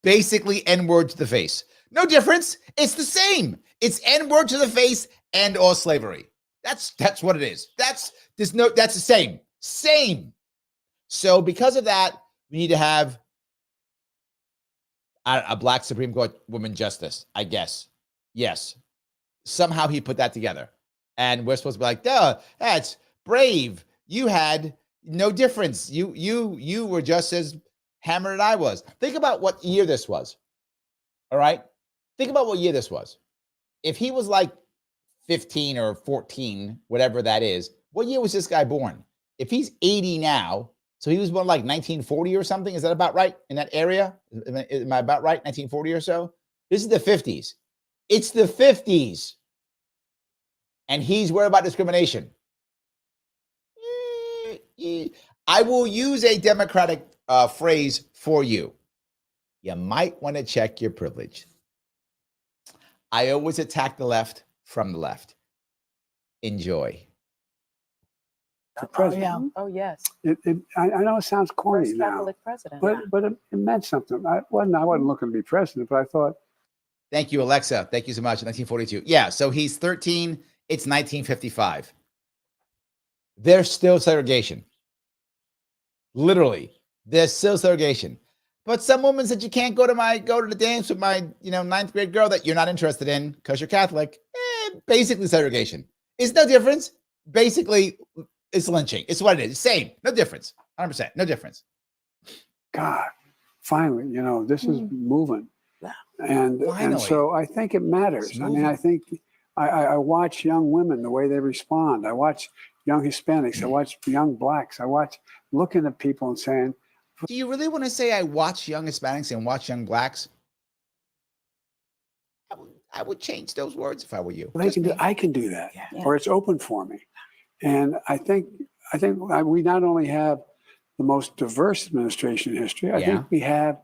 Basically, N-word to the face. No difference. It's the same. It's N-word to the face and or slavery. That's what it is. That's the same. Same. So because of that, we need to have a black Supreme Court woman justice, I guess. Yes. Somehow he put that together. And we're supposed to be like, duh, that's brave. You had no difference. You were just as hammered as I was. Think about what year this was. All right? Think about what year this was. If he was like 15 or 14, whatever that is, what year was this guy born? If he's 80 now, so he was born like 1940 or something. Is that about right in that area? Am I about right? 1940 or so? This is the 50s. It's the 50s. And he's worried about discrimination. I will use a Democratic phrase for you. You might want to check your privilege. I always attack the left from the left. Enjoy. The president. Oh, yes. I know it sounds corny First now, Catholic president. but it meant something. I wasn't looking to be president, but I thought. Thank you, Alexa. Thank you so much. 1942. Yeah, so he's 13. It's 1955. There's still segregation. Literally, there's still segregation. But some woman said you can't go to the dance with my 9th grade girl that you're not interested in because you're Catholic. Basically segregation. It's no difference. Basically, it's lynching. It's what it is. Same. No difference. 100%. No difference. God, finally, this is moving. And so I think it matters. I mean, I think I watch young women, the way they respond. I watch young Hispanics. I watch young blacks. I watch looking at people and saying, do you really want to say I watch young Hispanics and watch young blacks? I would change those words if I were you. I can do that, or it's open for me. And I think we not only have the most diverse administration in history, I think we have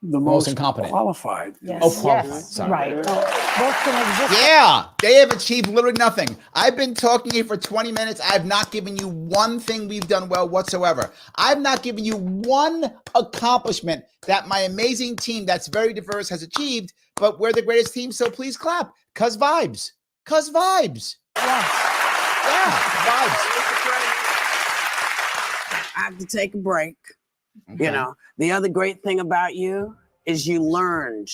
the most incompetent, qualified. Yes. Oh, qualified. Sorry. Right. Both can exist. Yeah, they have achieved literally nothing. I've been talking here for 20 minutes. I've not given you one thing we've done well whatsoever. I've not given you one accomplishment that my amazing team that's very diverse has achieved but we're the greatest team, so please clap. Cuz vibes. Cuz vibes. Yeah, vibes. I have to take a break. Okay. You know, the other great thing about you is you learned.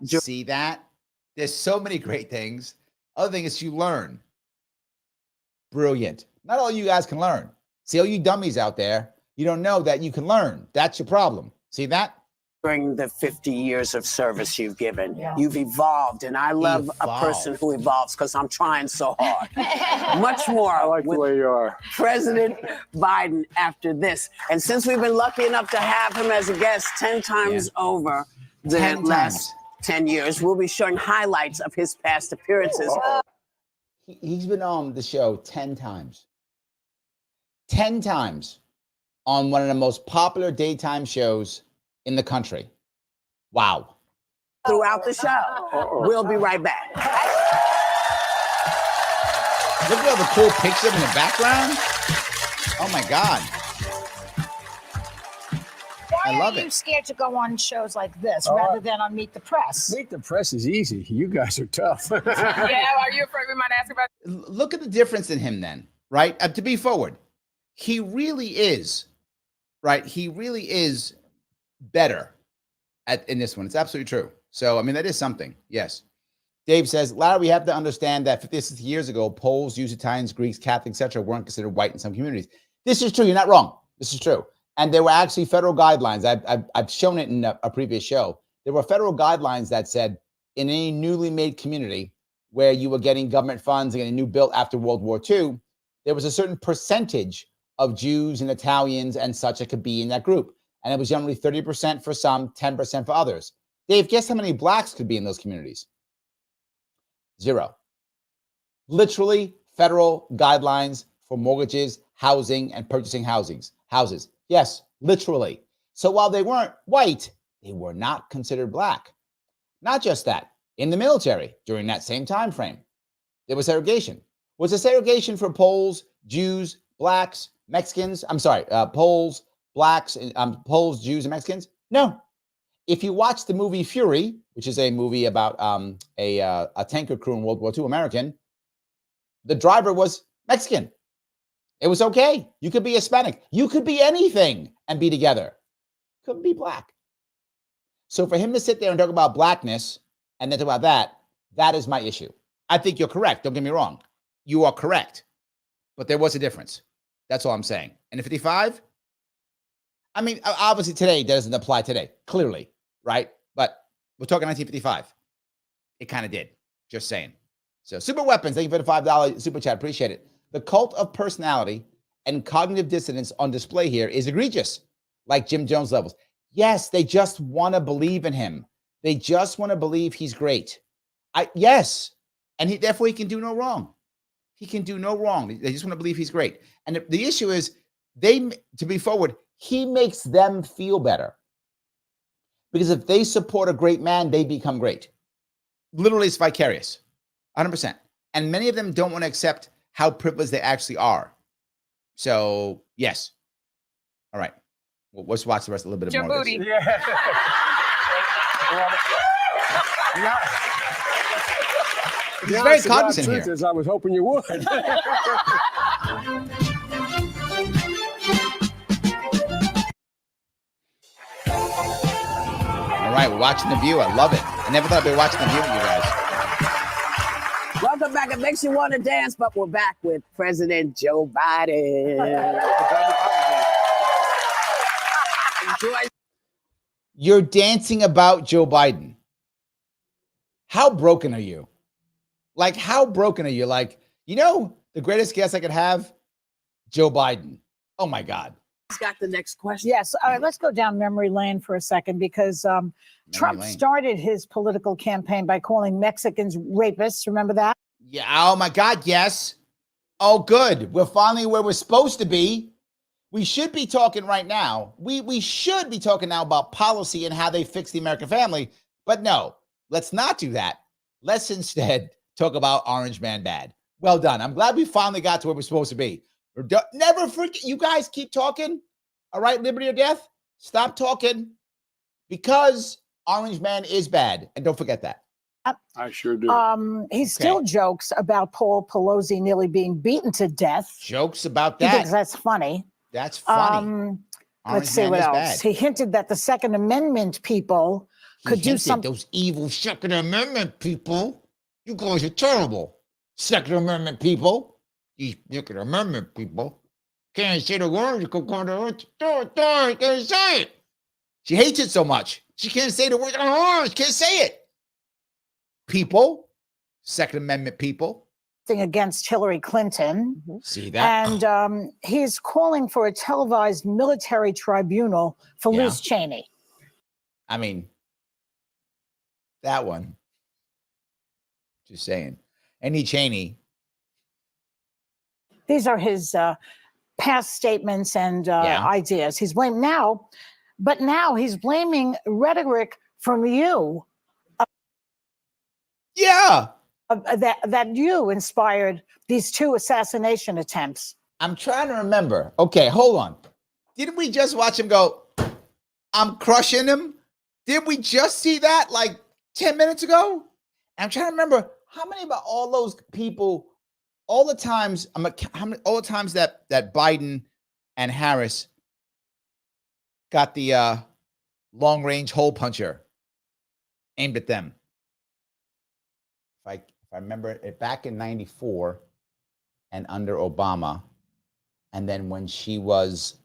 See that? There's so many great things. Other thing is you learn. Brilliant. Not all you guys can learn. See, all you dummies out there, you don't know that you can learn. That's your problem. See that? During the 50 years of service you've given, you've evolved, and I love a person who evolves because I'm trying so hard. Much more I like the with way you are. President Biden after this. And since we've been lucky enough to have him as a guest 10 times over the 10 last times. 10 years, we'll be showing highlights of his past appearances. He's been on the show 10 times. 10 times on one of the most popular daytime shows in the country. Wow. Throughout the show. We'll be right back. Look at all the cool pictures in the background. Oh my God. I love Why are you it. scared to go on shows like this rather than on Meet the Press? Meet the Press is easy. You guys are tough. Yeah, are you afraid we might ask about? Look at the difference in him then, right? To be forward, he really is, right? He really is better in this one. It's absolutely true. So, I mean, that is something. Yes. Dave says, Larry, we have to understand that 50, 60 years ago, Poles, Jews, Italians, Greeks, Catholics, etc., weren't considered white in some communities. This is true. You're not wrong. This is true. And there were actually federal guidelines. I've shown it in a previous show. There were federal guidelines that said in any newly made community where you were getting government funds and getting a new built after World War II, there was a certain percentage of Jews and Italians and such that could be in that group. And it was generally 30% for some, 10% for others. Dave, guess how many blacks could be in those communities? 0. Literally federal guidelines for mortgages, housing, and purchasing houses. Yes, literally. So while they weren't white, they were not considered black. Not just that. In the military, during that same time frame, there was segregation. Was there segregation for Poles, Jews, blacks, Mexicans? Poles, blacks, Poles, Jews, and Mexicans? No. If you watch the movie Fury, which is a movie about a tanker crew in World War II, American, the driver was Mexican. It was okay. You could be Hispanic. You could be anything and be together. Couldn't be black. So for him to sit there and talk about blackness and then talk about that, that is my issue. I think you're correct. Don't get me wrong. You are correct. But there was a difference. That's all I'm saying. And the 55, I mean, obviously today doesn't apply today, clearly, right? But we're talking 1955. It kind of did. Just saying. So Super Weapons, thank you for the $5 super chat. Appreciate it. The cult of personality and cognitive dissonance on display here is egregious, like Jim Jones levels. Yes, they just want to believe in him. They just want to believe he's great. Yes. And therefore he can do no wrong. He can do no wrong. They just want to believe he's great. And the issue is, to be forward, he makes them feel better. Because if they support a great man, they become great. Literally, it's vicarious. 100%. And many of them don't want to accept how privileged they actually are. So, yes. All right. Well, let's watch the rest a little bit Your more booty. of this. He's very cognizant here. I was hoping you would. All right, we're watching The View. I love it. I never thought I'd be watching The View with you guys. Welcome back. It makes you want to dance, but we're back with President Joe Biden. Enjoy. You're dancing about Joe Biden. How broken are you? Like, how broken are you? Like, the greatest guest I could have? Joe Biden. Oh, my God. He's got the next question. Yes. All right. Let's go down memory lane for a second because Trump lane. started his political campaign by calling Mexicans rapists. Remember that? Yeah. Oh, my God. Yes. Oh, good. We're finally where we're supposed to be. We should be talking right now. We should be talking now about policy and how they fix the American family. But no, let's not do that. Let's instead talk about Orange Man Bad. Well done. I'm glad we finally got to where we're supposed to be. Never forget. You guys keep talking. All right, liberty or death. Stop talking. Because Orange Man is bad. And don't forget that. I sure do. He still jokes about Paul Pelosi nearly being beaten to death. Jokes about He that. thinks that's funny. That's funny. Let's see what else. He hinted that the Second Amendment people could do something. Those evil Second Amendment people. You guys are terrible. Second Amendment people. These Second Amendment people. Can't say the word. You can can't say it. She hates it so much. She can't say the word. She can't say it. People, Second Amendment people. Against Hillary Clinton. See that? And he's calling for a televised military tribunal for Liz Cheney. I mean, that one. Just saying. Any Cheney. These are his past statements and ideas. He's blamed now, but now he's blaming rhetoric from you. That you inspired these 2 assassination attempts. I'm trying to remember. Okay, hold on. Didn't we just watch him go, I'm crushing him? Did we just see that like 10 minutes ago? I'm trying to remember how many about all those people, all the times, all the times that Biden and Harris got the long range hole puncher aimed at them. If I remember it back in 94 and under Obama, and then when she was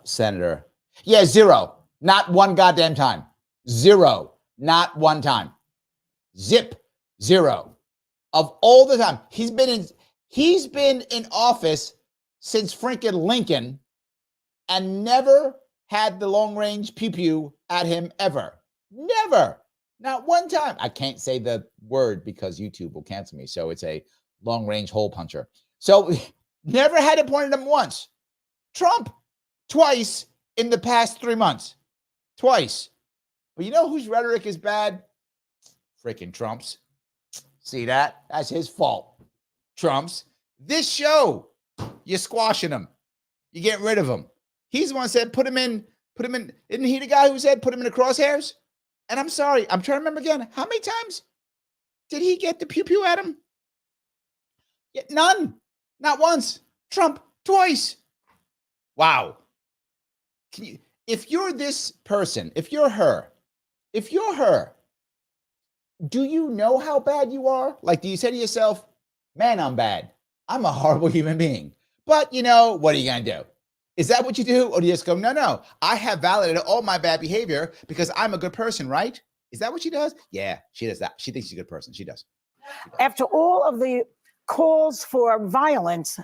senator, 0, not one goddamn time, 0, not one time, zip, 0 of all the time. He's been in office since freaking Lincoln, and never had the long range pew pew at him ever, never. Not one time. I can't say the word because YouTube will cancel me. So it's a long-range hole puncher. So never had it pointed at him once. Trump, twice in the past 3 months. Twice. But you know whose rhetoric is bad? Freaking Trump's. See that? That's his fault. Trump's. This show, you're squashing him. You're getting rid of him. He's the one who said, put him in. Isn't he the guy who said, put him in the crosshairs? And I'm sorry, I'm trying to remember again. How many times did he get the pew-pew at him? None. Not once. Trump, twice. Wow. If you're this person, if you're her, do you know how bad you are? Like, do you say to yourself, man, I'm bad. I'm a horrible human being. But, what are you going to do? Is that what you do? Or do you just go, no, I have validated all my bad behavior because I'm a good person, right? Is that what she does? Yeah, she does that. She thinks she's a good person. She does. After all of the calls for violence,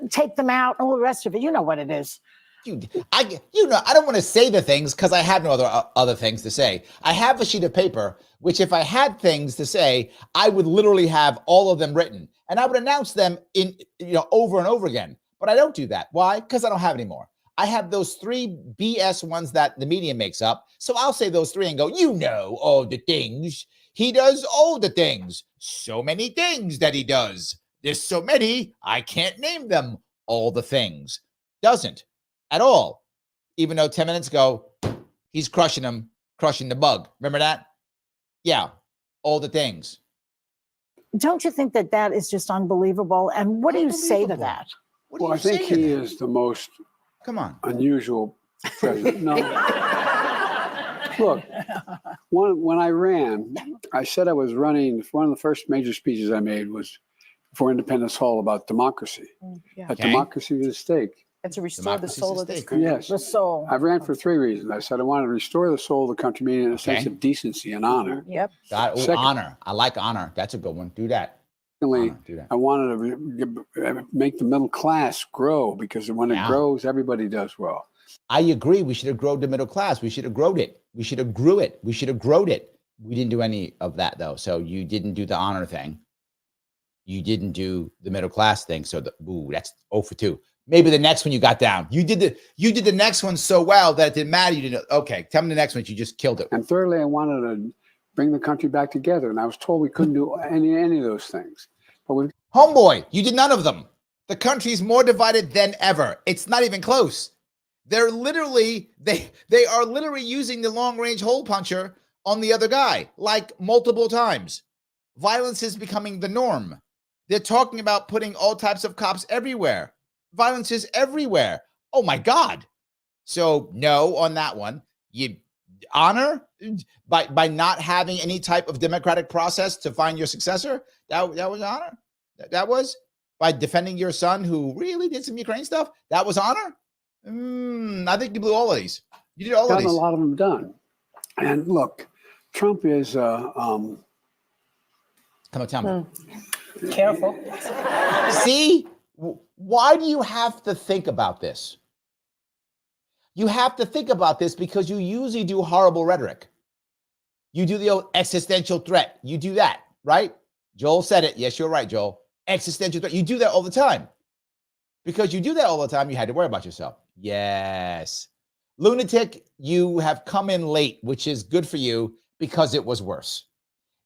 take them out, all the rest of it, you know what it is. I don't want to say the things because I have no other things to say. I have a sheet of paper, which if I had things to say, I would literally have all of them written. And I would announce them in over and over again. But I don't do that. Why? Because I don't have any more. I have those 3 BS ones that the media makes up. So I'll say those 3 and go, all the things. He does all the things. So many things that he does. There's so many, I can't name them. All the things. Doesn't at all. Even though 10 minutes ago, he's crushing the bug. Remember that? Yeah. All the things. Don't you think that is just unbelievable? And what do you say to that? Well, I think he is the most unusual president. No. Look, when I ran, I said I was running. One of the first major speeches I made was for Independence Hall about democracy. That democracy is at stake. And to restore the soul of this country. Yes. The soul. I ran for 3 reasons. I said I wanted to restore the soul of the country, meaning in a sense of decency and honor. Yep. Honor. I like honor. That's a good one. Do that. I wanted to make the middle class grow because when it grows, everybody does well. I agree. We should have grown the middle class. We should have grown it. We should have grew it. We should have growed it. We didn't do any of that though. So you didn't do the honor thing. You didn't do the middle class thing. So that's 0 for 2. Maybe the next one you got down. You did the next one so well that it didn't matter. You didn't. Okay, tell me the next one. You just killed it. And thirdly, I wanted to bring the country back together, and I was told we couldn't do any of those things. But homeboy, you did none of them. The country's more divided than ever. It's not even close. They're literally, they are literally using the long range hole puncher on the other guy, like multiple times. Violence is becoming the norm. They're talking about putting all types of cops everywhere. Violence is everywhere. Oh my God. So no, on that one, you honor by not having any type of democratic process to find your successor. That was honor. That was by defending your son who really did some Ukraine stuff. That was honor. I think you blew all of these. You did all of Gotten these. a lot of them done. And look, Trump is Come on, tell me. Careful. See, why do you have to think about this? You have to think about this because you usually do horrible rhetoric. You do the old existential threat. You do that, right? Joel said it. Yes, you're right, Joel. Existential threat. You do that all the time. Because you do that all the time, you had to worry about yourself. Yes. Lunatic, you have come in late, which is good for you because it was worse.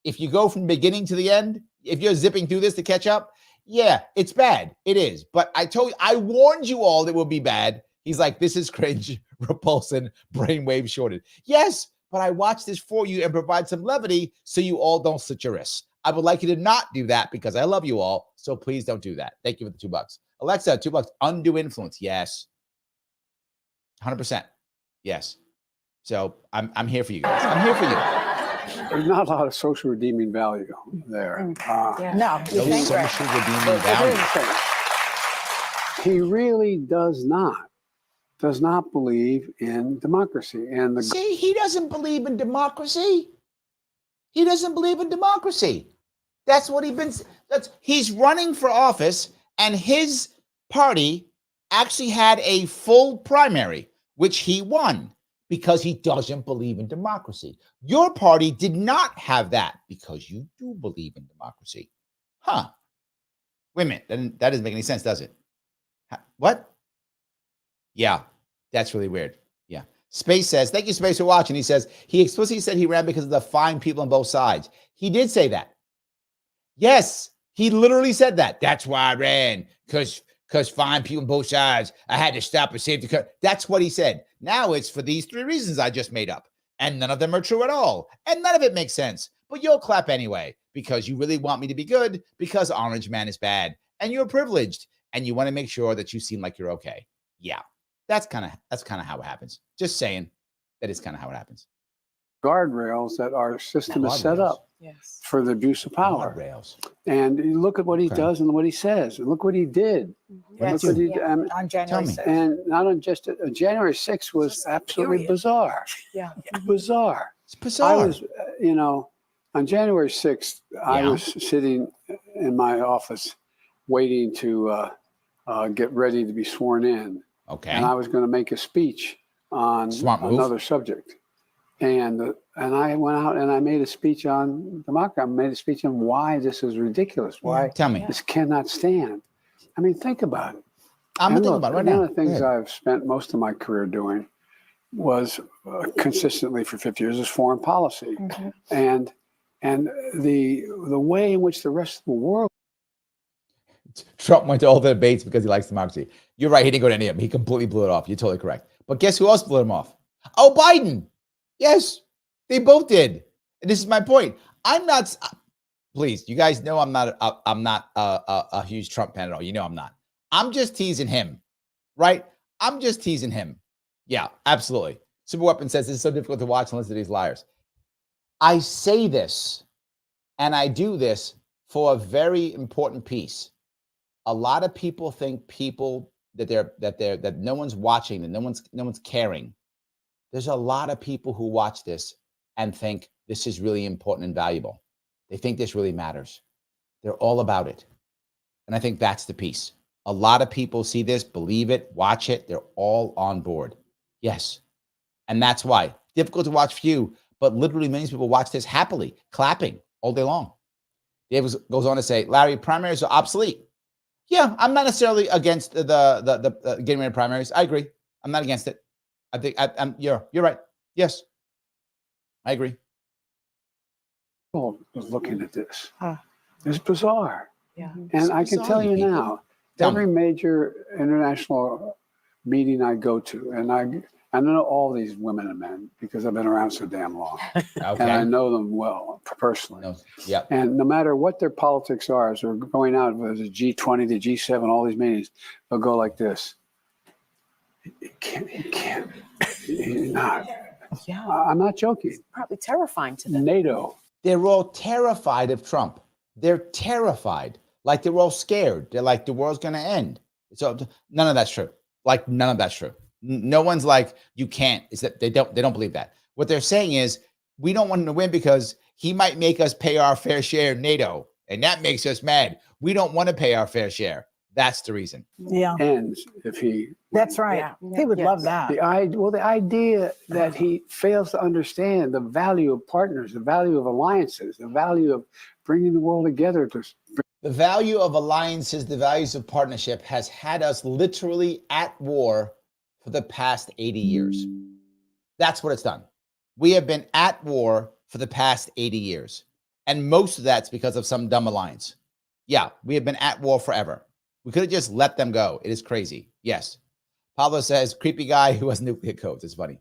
If you go from the beginning to the end, if you're zipping through this to catch up, yeah, it's bad. It is. But I warned you all that it would be bad. He's like, this is cringe, repulsion, brainwave shorted. Yes, but I watched this for you and provide some levity so you all don't slit your wrists. I would like you to not do that because I love you all. So please don't do that. Thank you for the $2. Alexa, $2. Undue influence. Yes. 100%. Yes. So I'm here for you guys. I'm here for you. there's not a lot of social redeeming value there. Yeah. No, No you think social redeeming But here's value. the thing. He really does not believe in democracy. And the See, he doesn't believe in democracy. He doesn't believe in democracy. That's what he's running for office, and his party actually had a full primary, which he won because he doesn't believe in democracy. Your party did not have that because you do believe in democracy. Huh. Wait a minute. That doesn't make any sense, does it? What? Yeah, that's really weird. Yeah. Space says, thank you, Space, for watching. He says, he explicitly said he ran because of the fine people on both sides. He did say that. Yes, he literally said that. That's why I ran, because fine people on both sides. I had to stop and save the country. That's what he said. Now it's for these 3 reasons I just made up. And none of them are true at all. And none of it makes sense. But you'll clap anyway, because you really want me to be good, because Orange Man is bad. And you're privileged. And you want to make sure that you seem like you're okay. Yeah, that's kind of how it happens. Just saying that is kind of how it happens. guardrails that our system is set up Yes. for the abuse of power. Guardrails. And you look at what he does and what he says, and look what he did. Yes. Look what he, On January me. 6th. and not on just January 6th was absolutely period. bizarre. Yeah. Bizarre. It's bizarre. I was, on January 6th, I Yeah. was sitting in my office waiting to get ready to be sworn in. Okay. And I was going to make a speech on Smart move. another subject. And I went out and I made a speech on democracy. I made a speech on why this is ridiculous, why Tell me. this cannot stand. I mean, think about it. I'm And thinking look, about it right one now. of the things Go ahead. I've spent most of my career doing was consistently for 50 years is foreign policy. And the way in which the rest of the world Trump went to all the debates because he likes democracy. You're right. He didn't go to any of them. He completely blew it off. You're totally correct. But guess who else blew him off? Oh, Biden. Yes, they both did. And this is my point. I'm not. Please, you guys know I'm not. I'm not a huge Trump fan at all. You know I'm not. I'm just teasing him, right? I'm just teasing him. Yeah, absolutely. Super Weapon says it's so difficult to watch and listen to these liars. I say this, and I do this for a very important piece. A lot of people think that no one's watching, that no one's caring. There's a lot of people who watch this and think this is really important and valuable. They think this really matters. They're all about it. And I think that's the piece. A lot of people see this, believe it, watch it. They're all on board. Yes. And that's why. Difficult to watch for you, but literally millions of people watch this happily, clapping all day long. Davis goes on to say, Larry, primaries are obsolete. Yeah, I'm not necessarily against the getting rid of primaries. I agree. I'm not against it. I think you're right. Yes, I agree. was looking at this. Huh. It's bizarre. Yeah. And I can bizarre, tell you you people. now, Tell every major international meeting I go to, and I know all these women and men because I've been around so damn long, and I know them well personally. No. Yeah. And no matter what their politics are, as we're going out with the G20, the G7, all these meetings, they'll go like this. He can't. He's not. Yeah. I'm not joking. Probably terrifying to them. NATO. They're all terrified of Trump. They're terrified. Like they're all scared. They're like the world's going to end. So none of that's true. Like none of that's true. No one's like, you can't. It's that they don't believe that. What they're saying is we don't want him to win because he might make us pay our fair share in NATO. And that makes us mad. We don't want to pay our fair share. That's the reason. Yeah. Ends if he. That's right. Yeah. He would Yes. love that. The idea that he fails to understand the value of partners, the value of alliances, the value of bringing the world together. The value of alliances, the values of partnership has had us literally at war for the past 80 years. That's what it's done. We have been at war for the past 80 years. And most of that's because of some dumb alliance. Yeah, we have been at war forever. We could have just let them go. It is crazy. Yes. Pablo says, creepy guy who has nuclear codes. It's funny.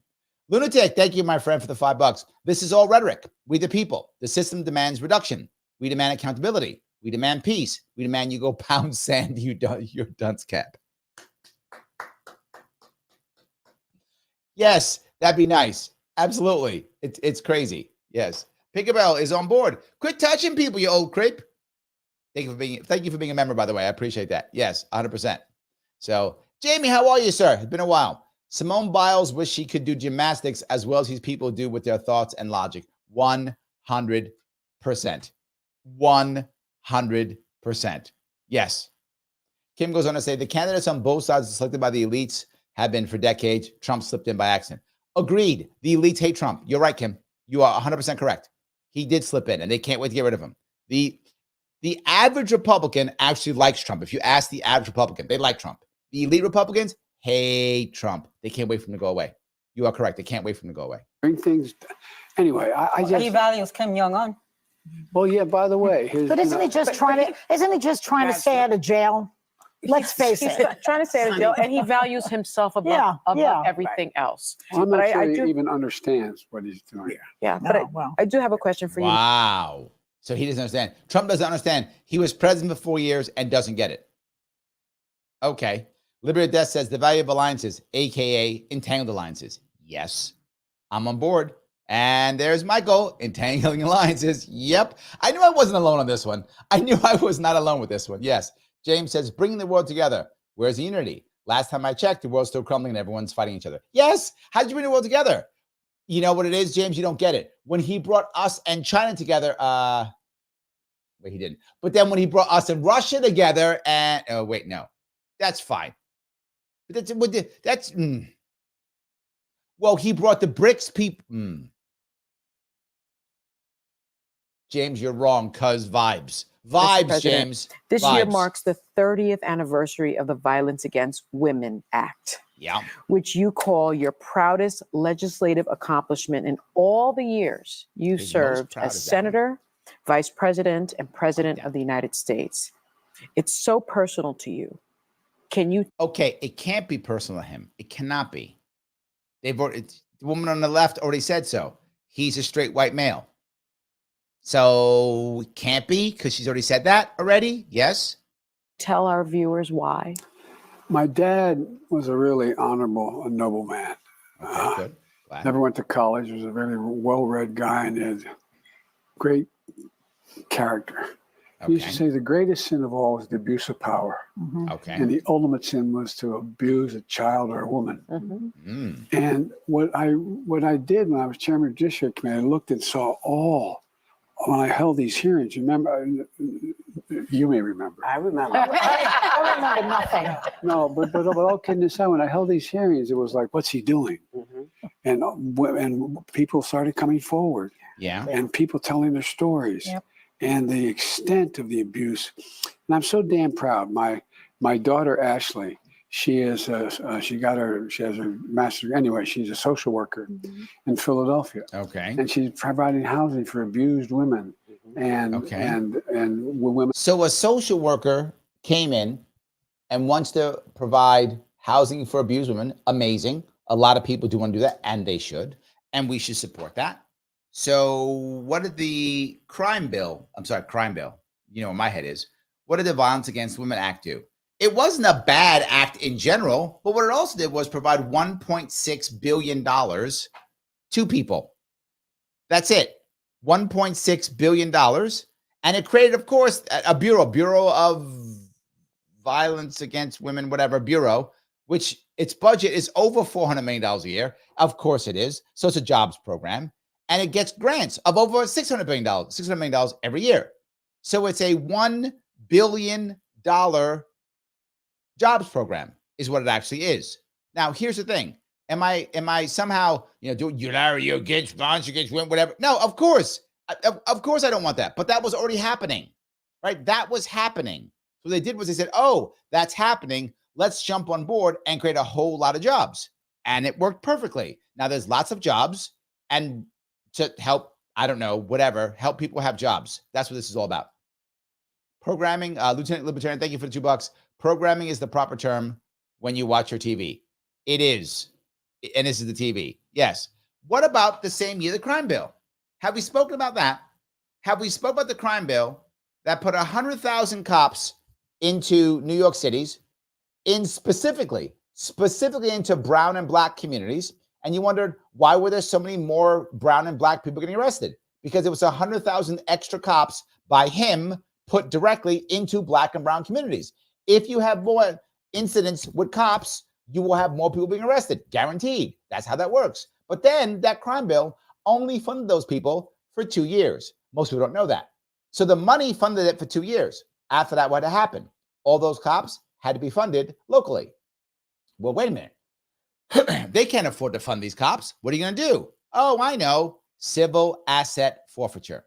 Lunatic, thank you, my friend, for the $5. This is all rhetoric. We the people. The system demands reduction. We demand accountability. We demand peace. We demand you go pound sand your dunce cap. Yes, that'd be nice. Absolutely. It's crazy. Yes. Picabelle is on board. Quit touching people, you old creep. Thank you for being a member, by the way. I appreciate that. Yes, 100%. So, Jamie, how are you, sir? It's been a while. Simone Biles wish she could do gymnastics as well as these people do with their thoughts and logic. 100%. 100%. Yes. Kim goes on to say the candidates on both sides selected by the elites have been for decades. Trump slipped in by accident. Agreed. The elites hate Trump. You're right, Kim. You are 100% correct. He did slip in, and they can't wait to get rid of him. The average Republican actually likes Trump. If you ask the average Republican, they like Trump. The elite Republicans hate Trump. They can't wait for him to go away. You are correct. They can't wait for him to go away. Bring things. Anyway, I just. He values Kim Jong-un. Well, yeah. By the way, But isn't he just trying to stay out of jail? Let's face He's it. trying to stay in jail, and he values himself above everything else. I'm But not I sure he do- even understands what he's doing. Yeah, No, but well. I do have a question for you. Wow. So he doesn't understand. Trump doesn't understand. He was president for 4 years and doesn't get it. Okay. Liberty Death says the value of alliances, a.k.a. entangled alliances. Yes, I'm on board. And there's Michael, entangling alliances. Yep. I knew I wasn't alone on this one. I knew I was not alone with this one. Yes. James says, bringing the world together. Where's the unity? Last time I checked, the world's still crumbling and everyone's fighting each other. Yes. How'd you bring the world together? You know what it is, James? You don't get it. When he brought us and China together, wait, he didn't. But then when he brought us and Russia together and, oh, wait, no. That's fine. But well, he brought the BRICS people. James, you're wrong, cuz vibes. Vibes, President, James. This year Vibes. marks the 30th anniversary of the Violence Against Women Act, Yeah. which you call your proudest legislative accomplishment in all the years you He's most served proud as of that one. Senator, Vice President, and President of the United States. It's so personal to you. Can you Okay, it can't be personal to him. It cannot be. The woman on the left already said so. He's a straight white male. So it can't be because she's already said that already. Yes. tell our viewers why? My dad was a really honorable, a noble man. Okay, good. Glad. Never went to college. Was a very well-read guy and had great character. He used to Okay. say the greatest sin of all is the abuse of power. Okay. And the ultimate sin was to abuse a child or a woman. Mm. And what I did when I was chairman of the Judiciary Committee, I looked and saw all, when I held these hearings, remember, you may remember. I remember. I remember nothing. No, but all kidding aside, when I held these hearings, it was like, what's he doing? And people started coming forward Yeah. and people telling their stories. Yep. And the extent of the abuse. And I'm so damn proud. My daughter Ashley, she has her master's. Anyway, she's a social worker in Philadelphia, Okay. and she's providing housing for abused women and Okay. and women. So a social worker came in and wants to provide housing for abused women, amazing. A lot of people do want to do that, and they should, and we should support that. So what did the crime bill, you know where my head is, what did the Violence Against Women Act do? It wasn't a bad act in general, but what it also did was provide $1.6 billion to people. That's it, $1.6 billion. And it created, of course, a Bureau of Violence Against Women, whatever, Bureau, which its budget is over $400 million a year. Of course it is. So it's a jobs program. And it gets grants of over $600 million every year. So it's a $1 billion jobs program is what it actually is. Now, here's the thing. Am I somehow, doing you're against violence against women, whatever? No, of course. Of course I don't want that. But that was already happening, right? That was happening. So what they did was they said, oh, that's happening. Let's jump on board and create a whole lot of jobs. And it worked perfectly. Now there's lots of jobs, and to help, I don't know, whatever, help people have jobs. That's what this is all about. Programming, Lieutenant Libertarian, thank you for the $2. Programming is the proper term when you watch your TV. It is. And this is the TV. Yes. What about the same year, the crime bill? Have we spoken about that? Have we spoken about the crime bill that put 100,000 cops into New York cities, specifically into brown and black communities? And you wondered, why were there so many more brown and black people getting arrested? Because it was 100,000 extra cops by him put directly into black and brown communities. If you have more incidents with cops, you will have more people being arrested, guaranteed. That's how that works. But then that crime bill only funded those people for 2 years. Most people don't know that. So the money funded it for 2 years. After that, what had to happen? All those cops had to be funded locally. Well, wait a minute. They can't afford to fund these cops. What are you going to do? Oh, I know. Civil asset forfeiture.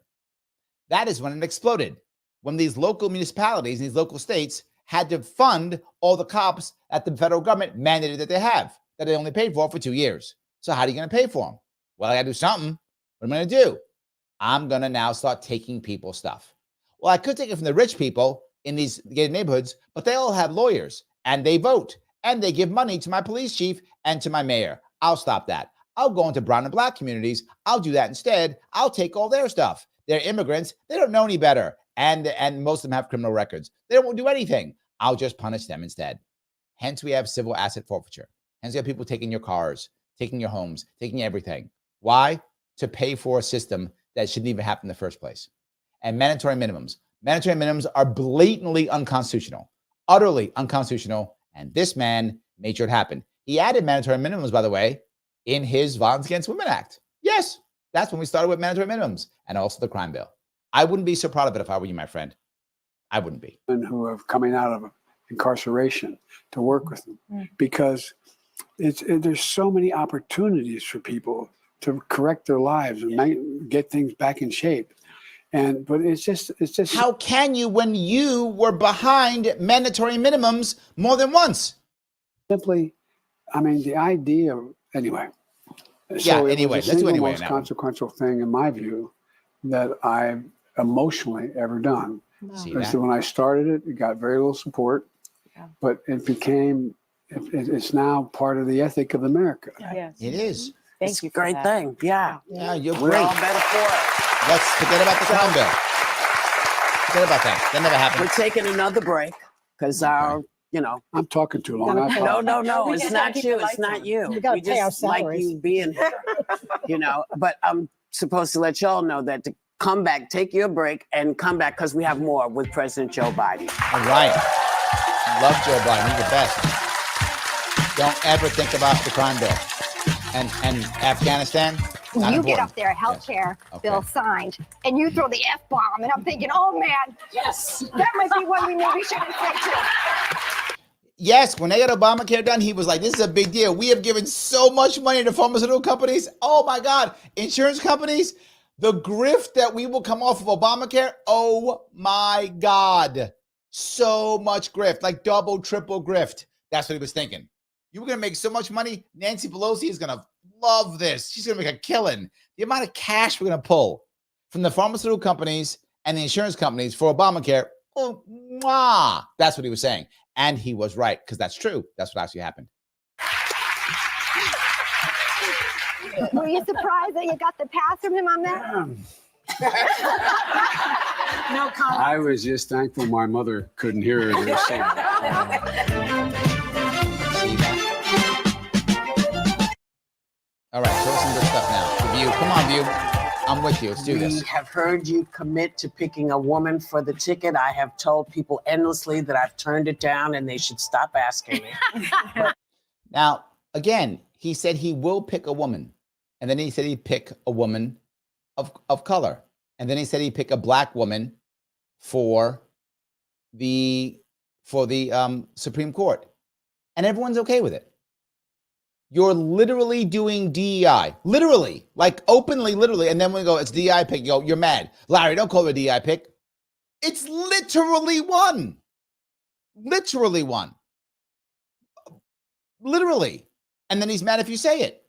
That is when it exploded. When these local municipalities, these local states had to fund all the cops that the federal government mandated that they only paid for 2 years. So how are you going to pay for them? Well, I got to do something. What am I going to do? I'm going to now start taking people's stuff. Well, I could take it from the rich people in these gated neighborhoods, but they all have lawyers and they vote and they give money to my police chief and to my mayor. I'll stop that. I'll go into brown and black communities. I'll do that instead. I'll take all their stuff. They're immigrants. They don't know any better. And most of them have criminal records. They won't do anything. I'll just punish them instead. Hence, we have civil asset forfeiture. Hence, we have people taking your cars, taking your homes, taking everything. Why? To pay for a system that shouldn't even happen in the first place. And mandatory minimums. Mandatory minimums are blatantly unconstitutional, utterly unconstitutional. And this man made sure it happen. He added mandatory minimums, by the way, in his Violence Against Women Act. Yes, that's when we started with mandatory minimums and also the crime bill. I wouldn't be so proud of it if I were you, my friend. I wouldn't be. And who are coming out of incarceration to work with them, because there's so many opportunities for people to correct their lives and get things back in shape. But it's just. How can you when you were behind mandatory minimums more than once? Simply, I mean, the idea of, anyway. Yeah, anyway, let's do anyway. The most consequential thing, in my view, that I've emotionally ever done. Is that when I started it, it got very little support, but it became, it's now part of the ethic of America. Yes. It is. It's a great thing. Yeah. Yeah, you're We're great. all better for it. Let's forget about the crime bill. Forget about that. That never happened. We're taking another break because our, I'm talking too long. No. We It's just not gotta keep you. the It's lights not on. you. We gotta We pay our just like salaries. you being here, But I'm supposed to let y'all know that to come back, take your break, and come back because we have more with President Joe Biden. All right. Love Joe Biden. He's the best. Don't ever think about the crime bill. And Afghanistan. Not You important. get up there, healthcare bill signed, and you throw the F-bomb, and I'm thinking, oh man, yes, that might be one we maybe shouldn't say to. Yes, when they got Obamacare done, he was like, this is a big deal. We have given so much money to pharmaceutical companies. Oh my God. Insurance companies, the grift that we will come off of Obamacare. Oh my God. So much grift, like double, triple grift. That's what he was thinking. You were going to make so much money. Nancy Pelosi is going to love this. She's going to make a killing. The amount of cash we're going to pull from the pharmaceutical companies and the insurance companies for Obamacare. Oh, mwah. That's what he was saying. And he was right, because that's true. That's what actually happened. Were you surprised that you got the pass from him on that? No comment. I was just thankful my mother couldn't hear her say that. See that? All right, show us some good stuff now. View, come on, View. I'm with you. Let's do We this. have heard you commit to picking a woman for the ticket. I have told people endlessly that I've turned it down and they should stop asking me. Now, again, he said he will pick a woman. And then he said he'd pick a woman of color. And then he said he'd pick a black woman for the Supreme Court. And everyone's okay with it. You're literally doing DEI, literally, like openly, literally. And then when we go, it's DEI pick, you go, you're mad. Larry, don't call it a DEI pick. It's literally one. Literally one. Literally. And then he's mad if you say it.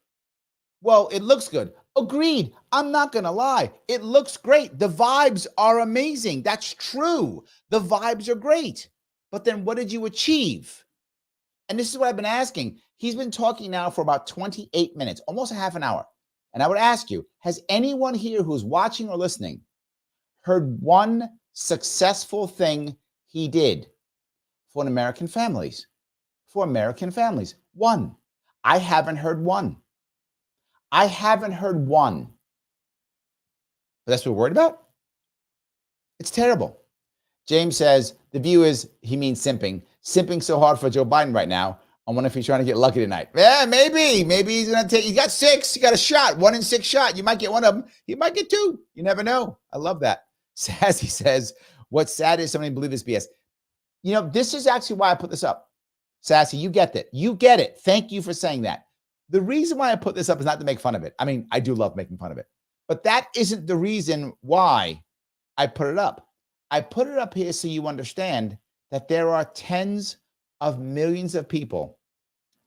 Well, it looks good. Agreed. I'm not going to lie. It looks great. The vibes are amazing. That's true. The vibes are great. But then what did you achieve? And this is what I've been asking. He's been talking now for about 28 minutes, almost a half an hour. And I would ask you, has anyone here who's watching or listening heard one successful thing he did for American families? For American families. One. I haven't heard one. I haven't heard one. But that's what we're worried about? It's terrible. James says, the view is, he means simping. Simping so hard for Joe Biden right now. I wonder if he's trying to get lucky tonight. Yeah, maybe. Maybe he's going to take, he got 6. He got a shot, 1 in 6 shot. You might get one of them. He might get 2. You never know. I love that. Sassy says, what's sad is somebody believe this BS. You know, this is actually why I put this up. Sassy, you get that. You get it. Thank you for saying that. The reason why I put this up is not to make fun of it. I mean, I do love making fun of it. But that isn't the reason why I put it up. I put it up here so you understand that there are tens of millions of people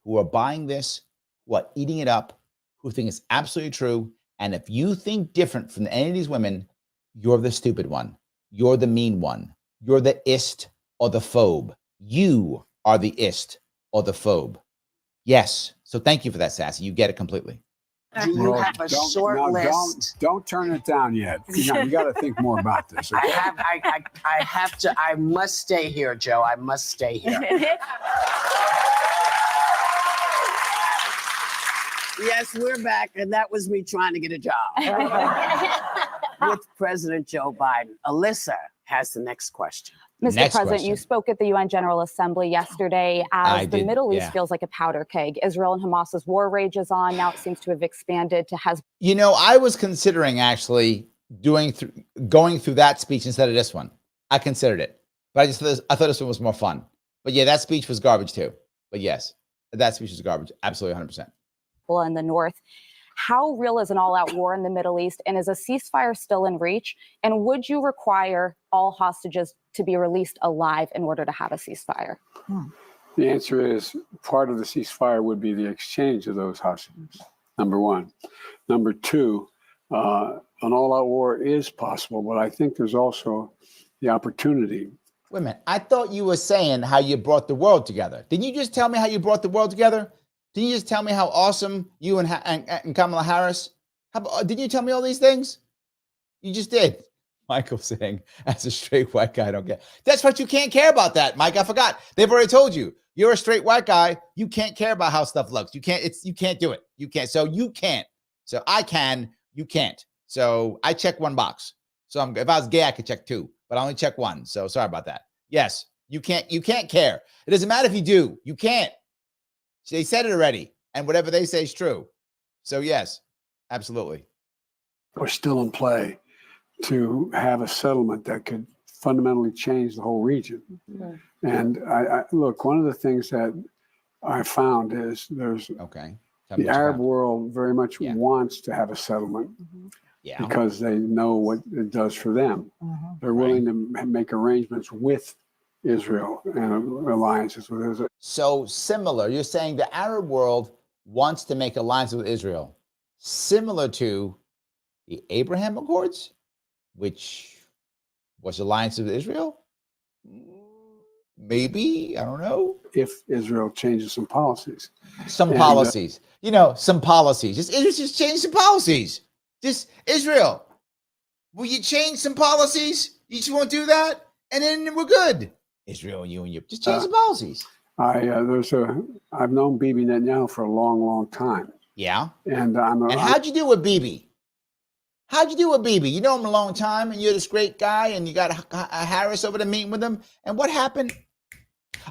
who are buying this, who are eating it up, who think it's absolutely true. And if you think different from any of these women, you're the stupid one. You're the mean one. You're the ist or the phobe. You are the ist or the phobe. Yes. So thank you for that, Sassy. You get it completely. Do you have a short list? Don't turn it down yet. You got to think more about this. Okay? I must stay here, Joe. I must stay here. Yes, we're back, and that was me trying to get a job with President Joe Biden. Alyssa has the next question. Mr. Next President, question. you spoke at the UN General Assembly yesterday as the Middle East feels like a powder keg. Israel and Hamas's war rages on. Now it seems to have expanded to Hezbollah. You know, I was considering actually going through that speech instead of this one. I considered it, but I thought this one was more fun. But yeah, that speech was garbage too. But yes, that speech was garbage. Absolutely 100%. In the north. How real is an all-out war in the Middle East? And is a ceasefire still in reach? And would you require all hostages to be released alive in order to have a ceasefire? The answer is part of the ceasefire would be the exchange of those hostages, number one. Number two, an all-out war is possible, but I think there's also the opportunity. Wait a minute. I thought you were saying how you brought the world together. Didn't you just tell me how you brought the world together? Didn't you just tell me how awesome you and Kamala Harris? Didn't you tell me all these things? You just did. Michael saying, as a straight white guy, I don't care. That's what you can't care about that, Mike. I forgot. They've already told you. You're a straight white guy. You can't care about how stuff looks. You can't do it. You can't. So you can't. So I can. You can't. So I check one box. So if I was gay, I could check 2, but I only check 1. So sorry about that. Yes, you can't care. It doesn't matter if you do. You can't. They said it already, and whatever they say is true. So yes, absolutely. Are still in play to have a settlement that could fundamentally change the whole region. Mm-hmm. And I look, one of the things that I found is there's the Arab world very much wants to have a settlement because they know what it does for them. Mm-hmm. They're willing to make arrangements with Israel and alliances with Israel. So similar, you're saying the Arab world wants to make alliances with Israel, similar to the Abraham Accords, which was alliances with Israel? Maybe, I don't know. If Israel changes some policies. Some And, policies. Some policies. Just change some policies. Just Israel. Will you change some policies? You just won't do that, and then we're good. Israel, you just change the policies. I've known Bibi Netanyahu for a long, long time. Yeah. And how'd you do with Bibi? How'd you do with Bibi? You know him a long time, and you're this great guy, and you got Harris over there meeting with him. And what happened?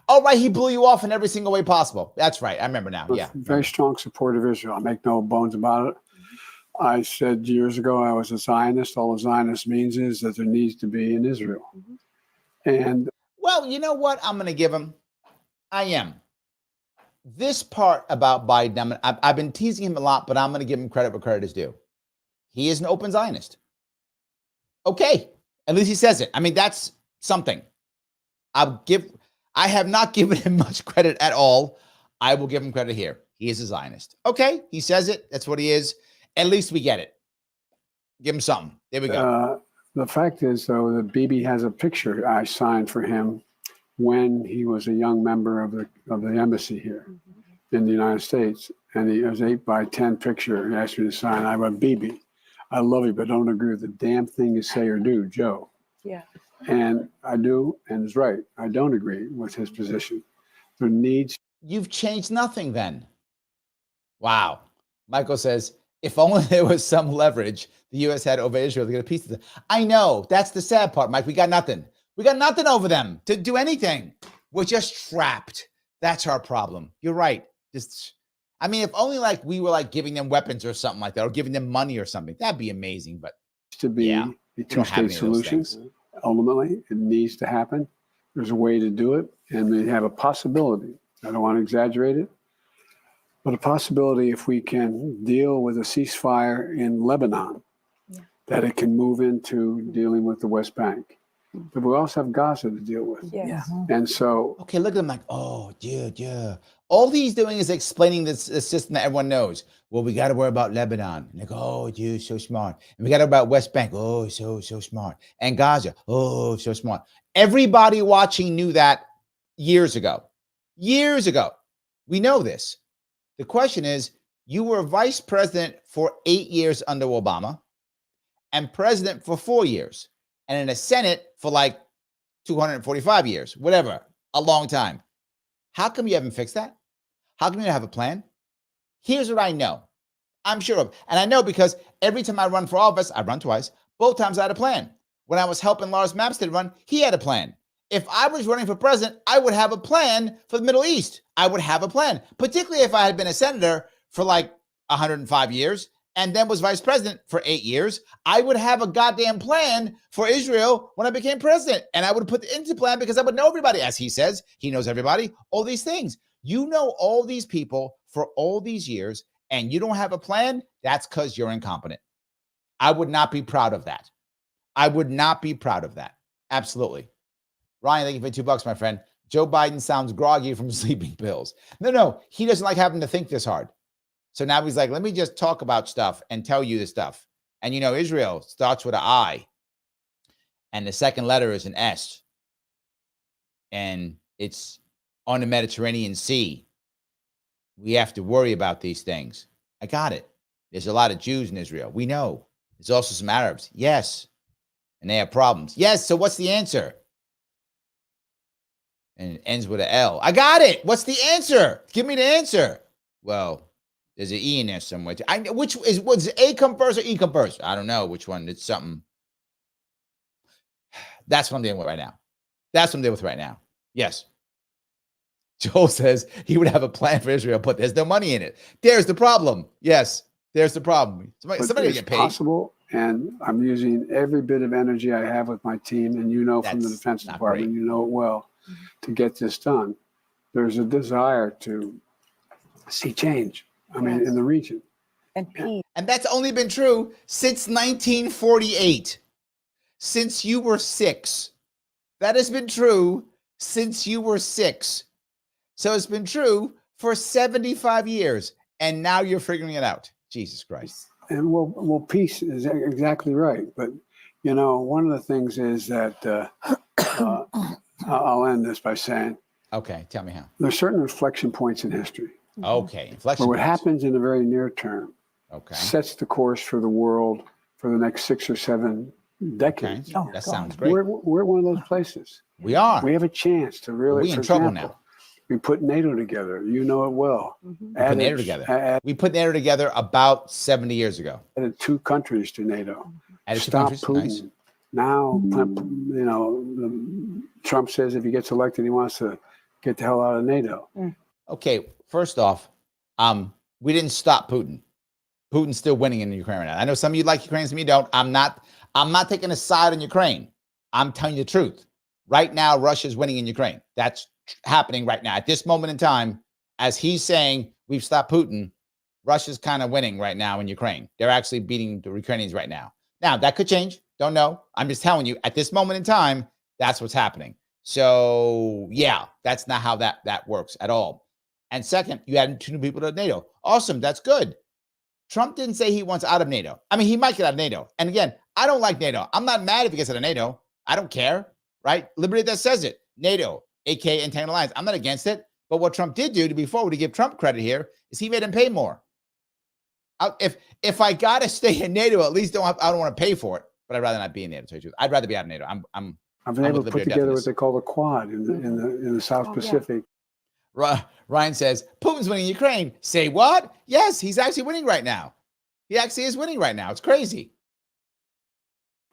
Oh, right, he blew you off in every single way possible. That's right. I remember now. Yeah. Very strong support of Israel. I make no bones about it. I said years ago I was a Zionist. All a Zionist means is that there needs to be an Israel. And well, you know what? I'm going to give him. I am. This part about Biden, I've been teasing him a lot, but I'm going to give him credit where credit is due. He is an open Zionist. Okay. At least he says it. I mean, that's something. I have not given him much credit at all. I will give him credit here. He is a Zionist. Okay. He says it. That's what he is. At least we get it. Give him something. There we go. The fact is, though, that Bibi has a picture I signed for him when he was a young member of the embassy here in the United States. And it was 8x10 picture. He asked me to sign. I wrote, Bibi, I love you, but don't agree with the damn thing you say or do, Joe. Yeah. And I do, and it's right. I don't agree with his position. There needs. You've changed nothing then. Wow. Michael says, if only there was some leverage the U.S. had over Israel to get a piece of it. I know. That's the sad part, Mike. We got nothing. We got nothing over them to do anything. We're just trapped. That's our problem. You're right. If only we were giving them weapons or something like that, or giving them money or something. That'd be amazing. But to be a two-state solution. Ultimately, it needs to happen. There's a way to do it, and they have a possibility. I don't want to exaggerate it, but a possibility if we can deal with a ceasefire in Lebanon, that it can move into dealing with the West Bank. But we also have Gaza to deal with. Yeah. And so. Okay, look at them oh, dude, yeah. All he's doing is explaining this system that everyone knows. Well, we got to worry about Lebanon. And they go, oh, dude, so smart. And we got to worry about West Bank. Oh, so smart. And Gaza. Oh, so smart. Everybody watching knew that years ago. Years ago. We know this. The question is, you were vice president for 8 years under Obama and president for 4 years and in the Senate for 245 years, whatever, a long time. How come you haven't fixed that? How come you don't have a plan? Here's what I know. I'm sure of. And I know because every time I run for office, I run twice. Both times I had a plan. When I was helping Lars Mapstead run, he had a plan. If I was running for president, I would have a plan for the Middle East. I would have a plan, particularly if I had been a senator for 105 years and then was vice president for 8 years. I would have a goddamn plan for Israel when I became president. And I would put it into plan because I would know everybody. As he says, he knows everybody, all these things. You know all these people for all these years and you don't have a plan. That's because you're incompetent. I would not be proud of that. I would not be proud of that. Absolutely. Ryan, thank you for $2, my friend. Joe Biden sounds groggy from sleeping pills. No, he doesn't like having to think this hard. So now he's like, let me just talk about stuff and tell you the stuff. And Israel starts with an I. And the second letter is an S. And it's on the Mediterranean Sea. We have to worry about these things. I got it. There's a lot of Jews in Israel. We know. There's also some Arabs. Yes. And they have problems. Yes. So what's the answer? And it ends with an L. I got it. What's the answer? Give me the answer. Well, there's an E in there somewhere. Was A come first or E come first? I don't know which one. It's something. That's what I'm dealing with right now. That's what I'm dealing with right now. Yes. Joel says he would have a plan for Israel, but there's no money in it. There's the problem. Yes, there's the problem. Somebody get paid. Possible, and I'm using every bit of energy I have with my team, and from the Defense Department, you know it well, to get this done. There's a desire to see change. In the region. And peace. And that's only been true since 1948. Since you were 6. That has been true since you were 6. So it's been true for 75 years. And now you're figuring it out. Jesus Christ. And well, peace is exactly right. But, one of the things is that I'll end this by saying, Okay, tell me how. there's certain inflection points in history Okay, inflection where what points. happens in the very near term Okay. sets the course for the world for the next 6 or 7 decades. Okay. That sounds great. We're at one of those places. We are. We have a chance to really. We in for trouble example, now. We put NATO together. You know it well. We put NATO together. We put NATO together about 70 years ago. Added 2 countries to NATO. Added 2 Stop countries. Putin. Nice. Now, you know, Trump says if he gets elected, he wants to get the hell out of NATO. Okay, first off, we didn't stop Putin. Putin's still winning in Ukraine right now. I know some of you like Ukraine, some of you don't. I'm not taking a side on Ukraine. I'm telling you the truth. Right now, Russia's winning in Ukraine. That's happening right now. At this moment in time, as he's saying, we've stopped Putin, Russia's kind of winning right now in Ukraine. They're actually beating the Ukrainians right now. Now, that could change. Don't know. I'm just telling you, at this moment in time, that's what's happening. So, yeah, that's not how that works at all. And second, you added 2 new people to NATO. Awesome. That's good. Trump didn't say he wants out of NATO. I mean, he might get out of NATO. And again, I don't like NATO. I'm not mad if he gets out of NATO. I don't care, right? Liberty that says it. NATO, aka International Alliance. I'm not against it. But what Trump did do, to be forward, to give Trump credit here, is he made him pay more. If I gotta stay in NATO, at least I don't want to pay for it. But I'd rather not be in NATO. I'd rather be out of NATO. I've been able to put together what they call the Quad in the South Pacific. Ryan says, Putin's winning Ukraine. Say what? Yes, he's actually winning right now. He actually is winning right now. It's crazy.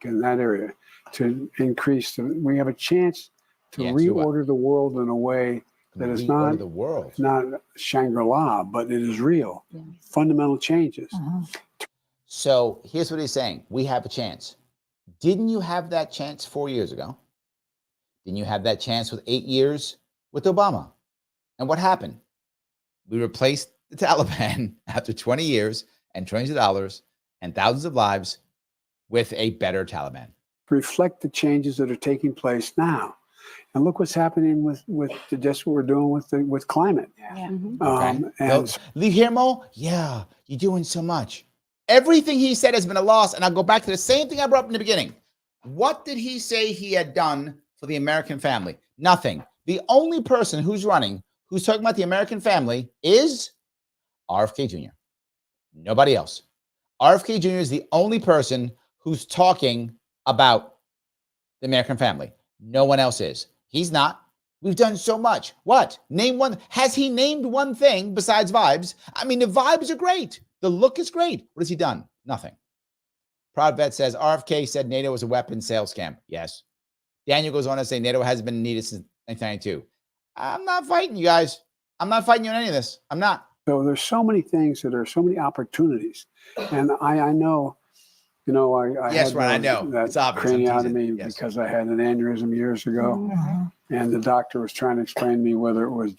In that area to increase, we have a chance to reorder the world in a way that is not the world. Not Shangri-La, but it is real. Yeah. Fundamental changes. So here's what he's saying. We have a chance. Didn't you have that chance 4 years ago? Didn't you have that chance with 8 years with Obama? And what happened? We replaced the Taliban after 20 years and trillions of dollars and thousands of lives with a better Taliban. Reflect the changes that are taking place now. And look what's happening with just what we're doing with climate. Yeah. And Guillermo, yeah, you're doing so much. Everything he said has been a loss. And I'll go back to the same thing I brought up in the beginning. What did he say he had done for the American family? Nothing. The only person who's running, who's talking about the American family, is RFK Jr. Nobody else. RFK Jr. is the only person who's talking about the American family. No one else is. He's not. We've done so much. What? Name one. Has he named one thing besides vibes? I mean, the vibes are great. The look is great. What has he done? Nothing. Proud Vet says, RFK said NATO was a weapon sales scam. Yes. Daniel goes on to say NATO hasn't been needed since 1992. I'm not fighting you guys. I'm not fighting you on any of this. I'm not. So there's so many things that are so many opportunities. And I know, you know, I yes, had right, I know. That craniotomy because I had an aneurysm years ago. And the doctor was trying to explain to me whether it was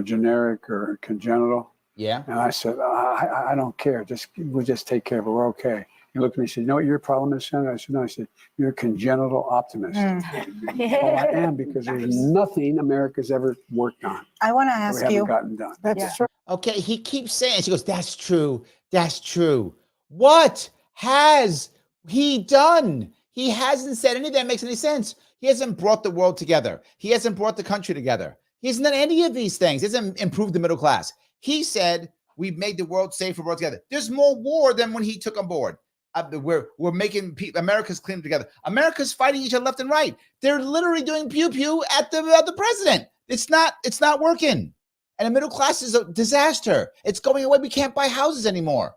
generic or congenital. Yeah. And I said, I don't care. We'll just take care of it. We're okay. He looked at me and said, you know what your problem is, Senator? I said, no. I said, you're a congenital optimist. Well, I am, because there's nothing America's ever worked on. I want to ask you. Gotten done. That's true. Okay, he keeps saying, she goes, that's true. That's true. What has he done? He hasn't said anything that makes any sense. He hasn't brought the world together. He hasn't brought the country together. He hasn't done any of these things. He hasn't improved the middle class. He said, we've made the world safer, world together. There's more war than when he took on board. We're making America's clean together. America's fighting each other left and right. They're literally doing pew pew at the president. It's not working. And the middle class is a disaster. It's going away. We can't buy houses anymore.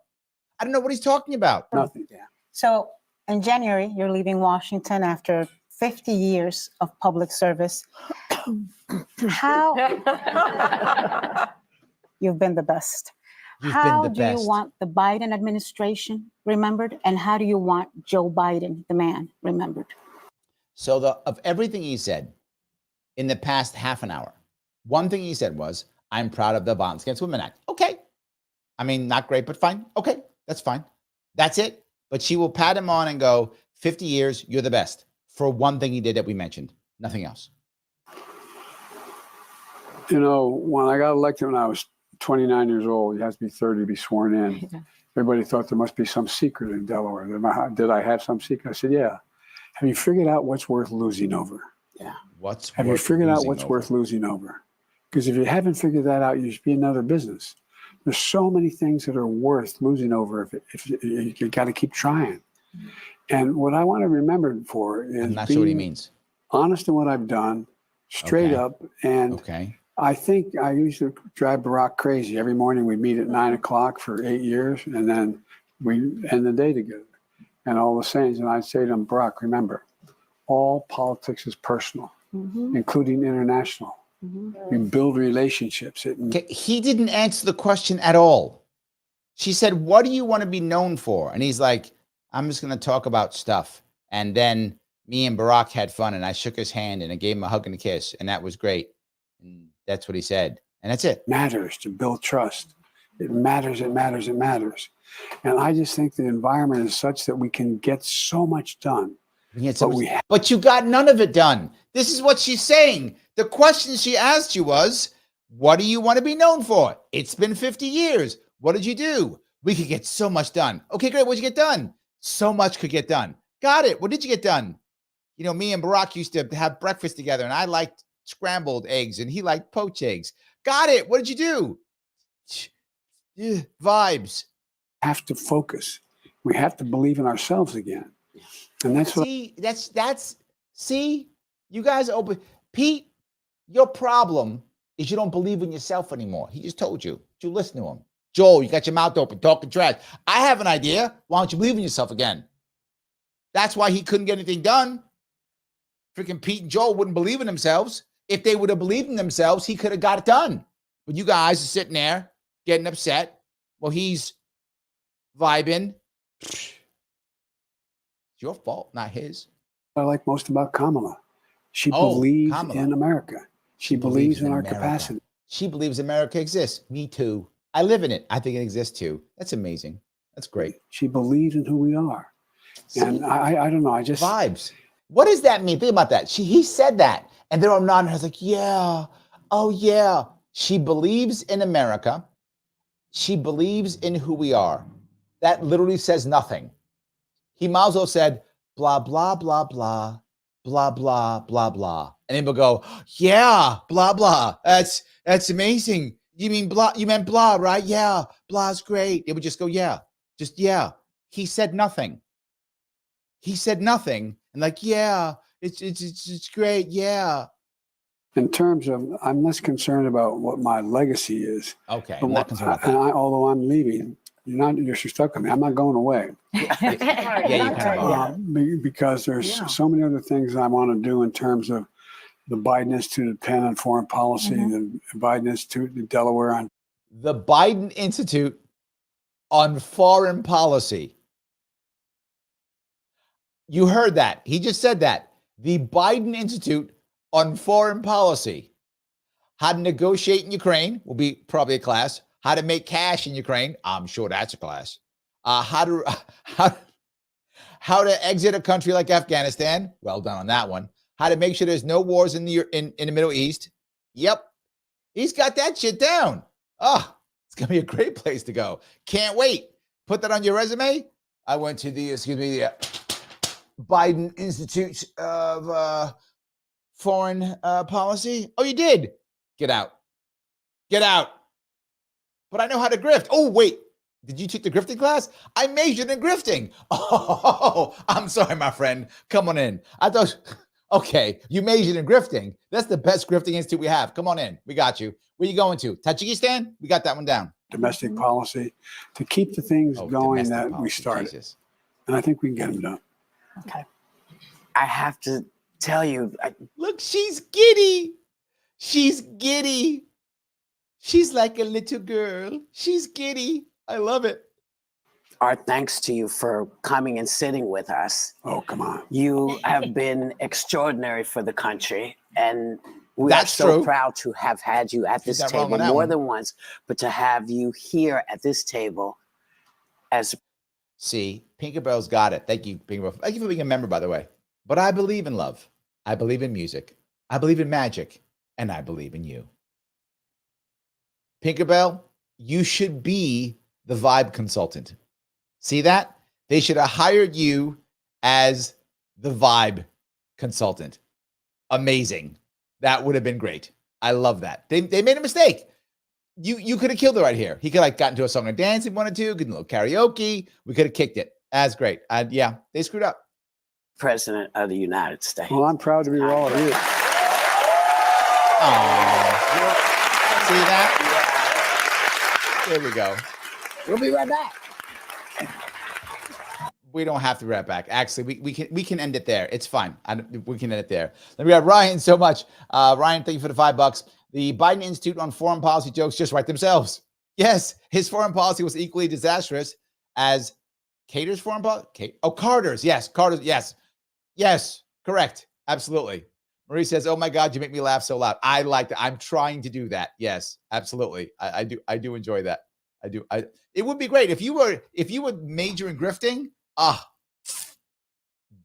I don't know what he's talking about. Nothing. Yeah. So in January, you're leaving Washington after 50 years of public service. How? You've been the best. How do you want the Biden administration remembered? And how do you want Joe Biden, the man, remembered? So of everything he said in the past half an hour, one thing he said was, I'm proud of the Violence Against Women Act. Okay. I mean, not great, but fine. Okay. That's fine. That's it. But she will pat him on and go, 50 years, you're the best. For one thing he did that we mentioned. Nothing else. You know, when I got elected when I was 29 years old, you have to be 30 to be sworn in. Everybody thought there must be some secret in Delaware. Did I have some secret? I said, yeah. Have you figured out what's worth losing over? Yeah. Have you figured out what's worth losing over? Because if you haven't figured that out, you should be in another business. There's so many things that are worth losing over if you got to keep trying. And what I want to remember for is I'm not sure what he means. Honest in what I've done, straight up. And I think I used to drive Barack crazy. Every morning we meet at 9 o'clock for 8 years, and then we end the day together. And all the sayings, and I'd say to him, Barack, remember, all politics is personal, including international. You build relationships. He didn't answer the question at all. She said, what do you want to be known for? And he's like, I'm just going to talk about stuff. And then me and Barack had fun, and I shook his hand, and I gave him a hug and a kiss, and that was great. And that's what he said. And that's it. Matters to build trust. It matters, it matters, it matters. And I just think the environment is such that we can get so much done. But you got none of it done. This is what she's saying. The question she asked you was, what do you want to be known for? It's been 50 years. What did you do? We could get so much done. Okay, great. What'd you get done? So much could get done. Got it. What did you get done? You know, me and Barack used to have breakfast together, and I liked scrambled eggs, and he liked poached eggs. Got it. What did you do? Vibes. Have to focus. We have to believe in ourselves again. And that's see, you guys open. Pete, your problem is you don't believe in yourself anymore. He just told you. You listen to him. Joel, you got your mouth open, talking trash. I have an idea. Why don't you believe in yourself again? That's why he couldn't get anything done. Freaking Pete and Joel wouldn't believe in themselves. If they would have believed in themselves, he could have got it done. But you guys are sitting there getting upset. Well, he's vibing. It's your fault, not his. I like most about Kamala. She believes in America. She believes in our capacity. She believes America exists. Me too. I live in it. I think it exists too. That's amazing. That's great. She believes in who we are. And I don't know. I just vibes. What does that mean? Think about that. He said that. And they're all nodding. I was like, yeah. Oh, yeah. She believes in America. She believes in who we are. That literally says nothing. He might as well said, blah, blah, blah, blah, blah, blah, blah, blah. And then we'll go, yeah, blah, blah. That's amazing. You mean blah? You meant blah, right? Yeah, blah's great. It would just go, yeah, just yeah. He said nothing. He said nothing. And like, yeah, it's great. Yeah. In terms of, I'm less concerned about what my legacy is. Okay, I'm not concerned about that. Although I'm leaving, you're stuck with me. I'm not going away. Yeah, you kind of because there's so many other things I want to do in terms of the Biden Institute of Penn on foreign policy, the Biden Institute in Delaware on the Biden Institute on foreign policy. You heard that. He just said that. The Biden Institute on foreign policy. How to negotiate in Ukraine will be probably a class. How to make cash in Ukraine. I'm sure that's a class. How to exit a country like Afghanistan. Well done on that one. How to make sure there's no wars in the Middle East. Yep. He's got that shit down. Oh, it's going to be a great place to go. Can't wait. Put that on your resume. I went to the Biden Institute of Foreign Policy. Oh, you did? Get out. Get out. But I know how to grift. Oh, wait. Did you take the grifting class? I majored in grifting. Oh, I'm sorry, my friend. Come on in. I thought, okay, you majored in grifting. That's the best grifting institute we have. Come on in. We got you. Where you going to? Tajikistan? We got that one down. Domestic policy to keep the things going that we started. Jesus. And I think we can get them done. Okay. I have to tell you. Look, she's giddy. She's giddy. She's like a little girl. She's giddy. I love it. Our thanks to you for coming and sitting with us. Oh, come on. You have been extraordinary for the country. And we are so proud to have had you at this table more than once, but to have you here at this table as. See, Pinkerbell's got it. Thank you, Pinkerbell. Thank you for being a member, by the way. But I believe in love. I believe in music. I believe in magic. And I believe in you. Pinkerbell, you should be the vibe consultant. See that? They should have hired you as the vibe consultant. amazing. That would have been great. I love that. They made a mistake. You could have killed it right here. He could have gotten to a song and dance if he wanted to, get a little karaoke. We could have kicked it. That's great. Yeah, they screwed up. President of the United States. Well, I'm proud to be with all of you. Oh, see that? There we go. We'll be right back. We don't have to wrap back. Actually, we can end it there. It's fine. We can end it there. Then we have Ryan so much. Ryan, thank you for the $5. The Biden Institute on Foreign Policy Jokes just write themselves. Yes, his foreign policy was equally disastrous as Carter's foreign policy. Carter's. Yes, Carter's. Yes, correct. Absolutely. Marie says, "Oh my God, you make me laugh so loud." I like that. I'm trying to do that. Yes, absolutely. I do enjoy that. I do. It would be great if you would major in grifting.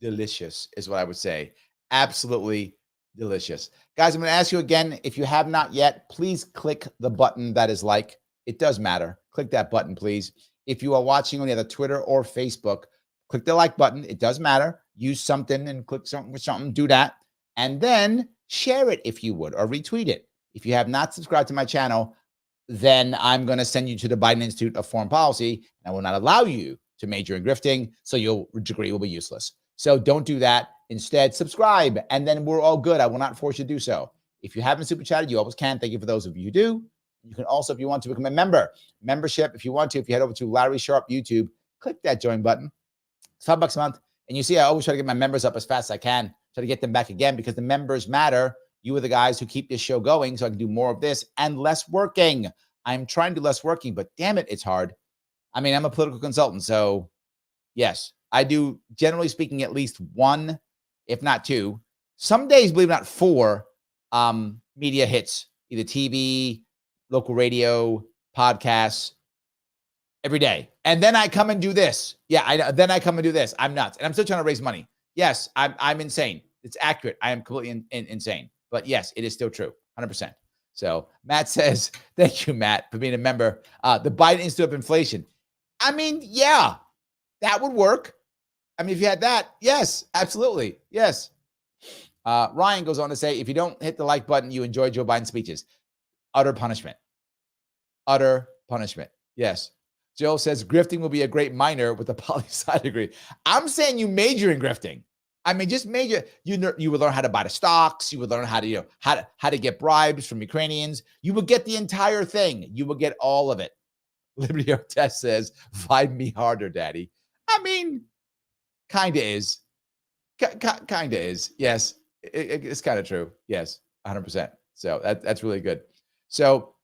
Delicious is what I would say. Absolutely delicious. Guys, I'm going to ask you again, if you have not yet, please click the button that is like. It does matter. Click that button, please. If you are watching on either Twitter or Facebook, click the like button. It does matter. Use something and click something with something. Do that. And then share it if you would, or retweet it. If you have not subscribed to my channel, then I'm going to send you to the Biden Institute of Foreign Policy, and I will not allow you to major in grifting, so your degree will be useless. So don't do that. Instead, subscribe, and then we're all good. I will not force you to do so. If you haven't super chatted, you always can. Thank you for those of you who do. You can also, if you want to, become a member. Membership, if you want to, if you head over to Larry Sharpe YouTube, click that join button. It's $5 a month. And you see, I always try to get my members up as fast as I can, try to get them back again, because the members matter. You are the guys who keep this show going, so I can do more of this and less working. I'm trying to do less working, but damn it, it's hard. I mean, I'm a political consultant, so yes, I do, generally speaking, at least one, if not two, some days, believe it or not, 4 media hits, either TV, local radio, podcasts, every day. And then I come and do this. Then I come and do this. I'm nuts. And I'm still trying to raise money. Yes, I'm insane. It's accurate. I am completely insane. But yes, it is still true, 100%. So Matt says, thank you, Matt, for being a member. The Biden Institute of Inflation. I mean, yeah, that would work. I mean, if you had that, yes, absolutely. Yes. Ryan goes on to say, if you don't hit the like button, you enjoy Joe Biden's speeches. Utter punishment. Utter punishment. Yes. Joe says, grifting will be a great minor with a poli-sci degree. I'm saying you major in grifting. I mean, just major. You would learn how to buy the stocks. You would learn how to, how to get bribes from Ukrainians. You would get the entire thing. You would get all of it. Liberty Test says, vibe me harder, daddy. I mean, kind of is. Kind of is. Yes. It's kind of true. Yes. 100%. So that's really good. So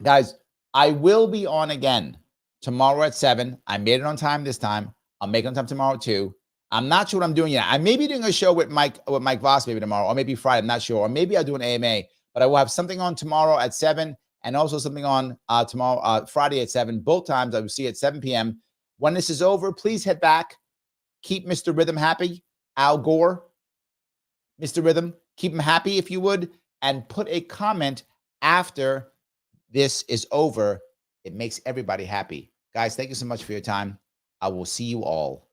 guys, I will be on again tomorrow at 7. I made it on time this time. I'll make it on time tomorrow too. I'm not sure what I'm doing yet. I may be doing a show with Mike Voss maybe tomorrow, or maybe Friday. I'm not sure. Or maybe I'll do an AMA, but I will have something on tomorrow at 7 and also something on tomorrow, Friday at 7. Both times I will see at 7 p.m. When this is over, please head back. Keep Mr. Rhythm happy. Al Gore, Mr. Rhythm, keep him happy if you would, and put a comment after this is over. It makes everybody happy. Guys, thank you so much for your time. I will see you all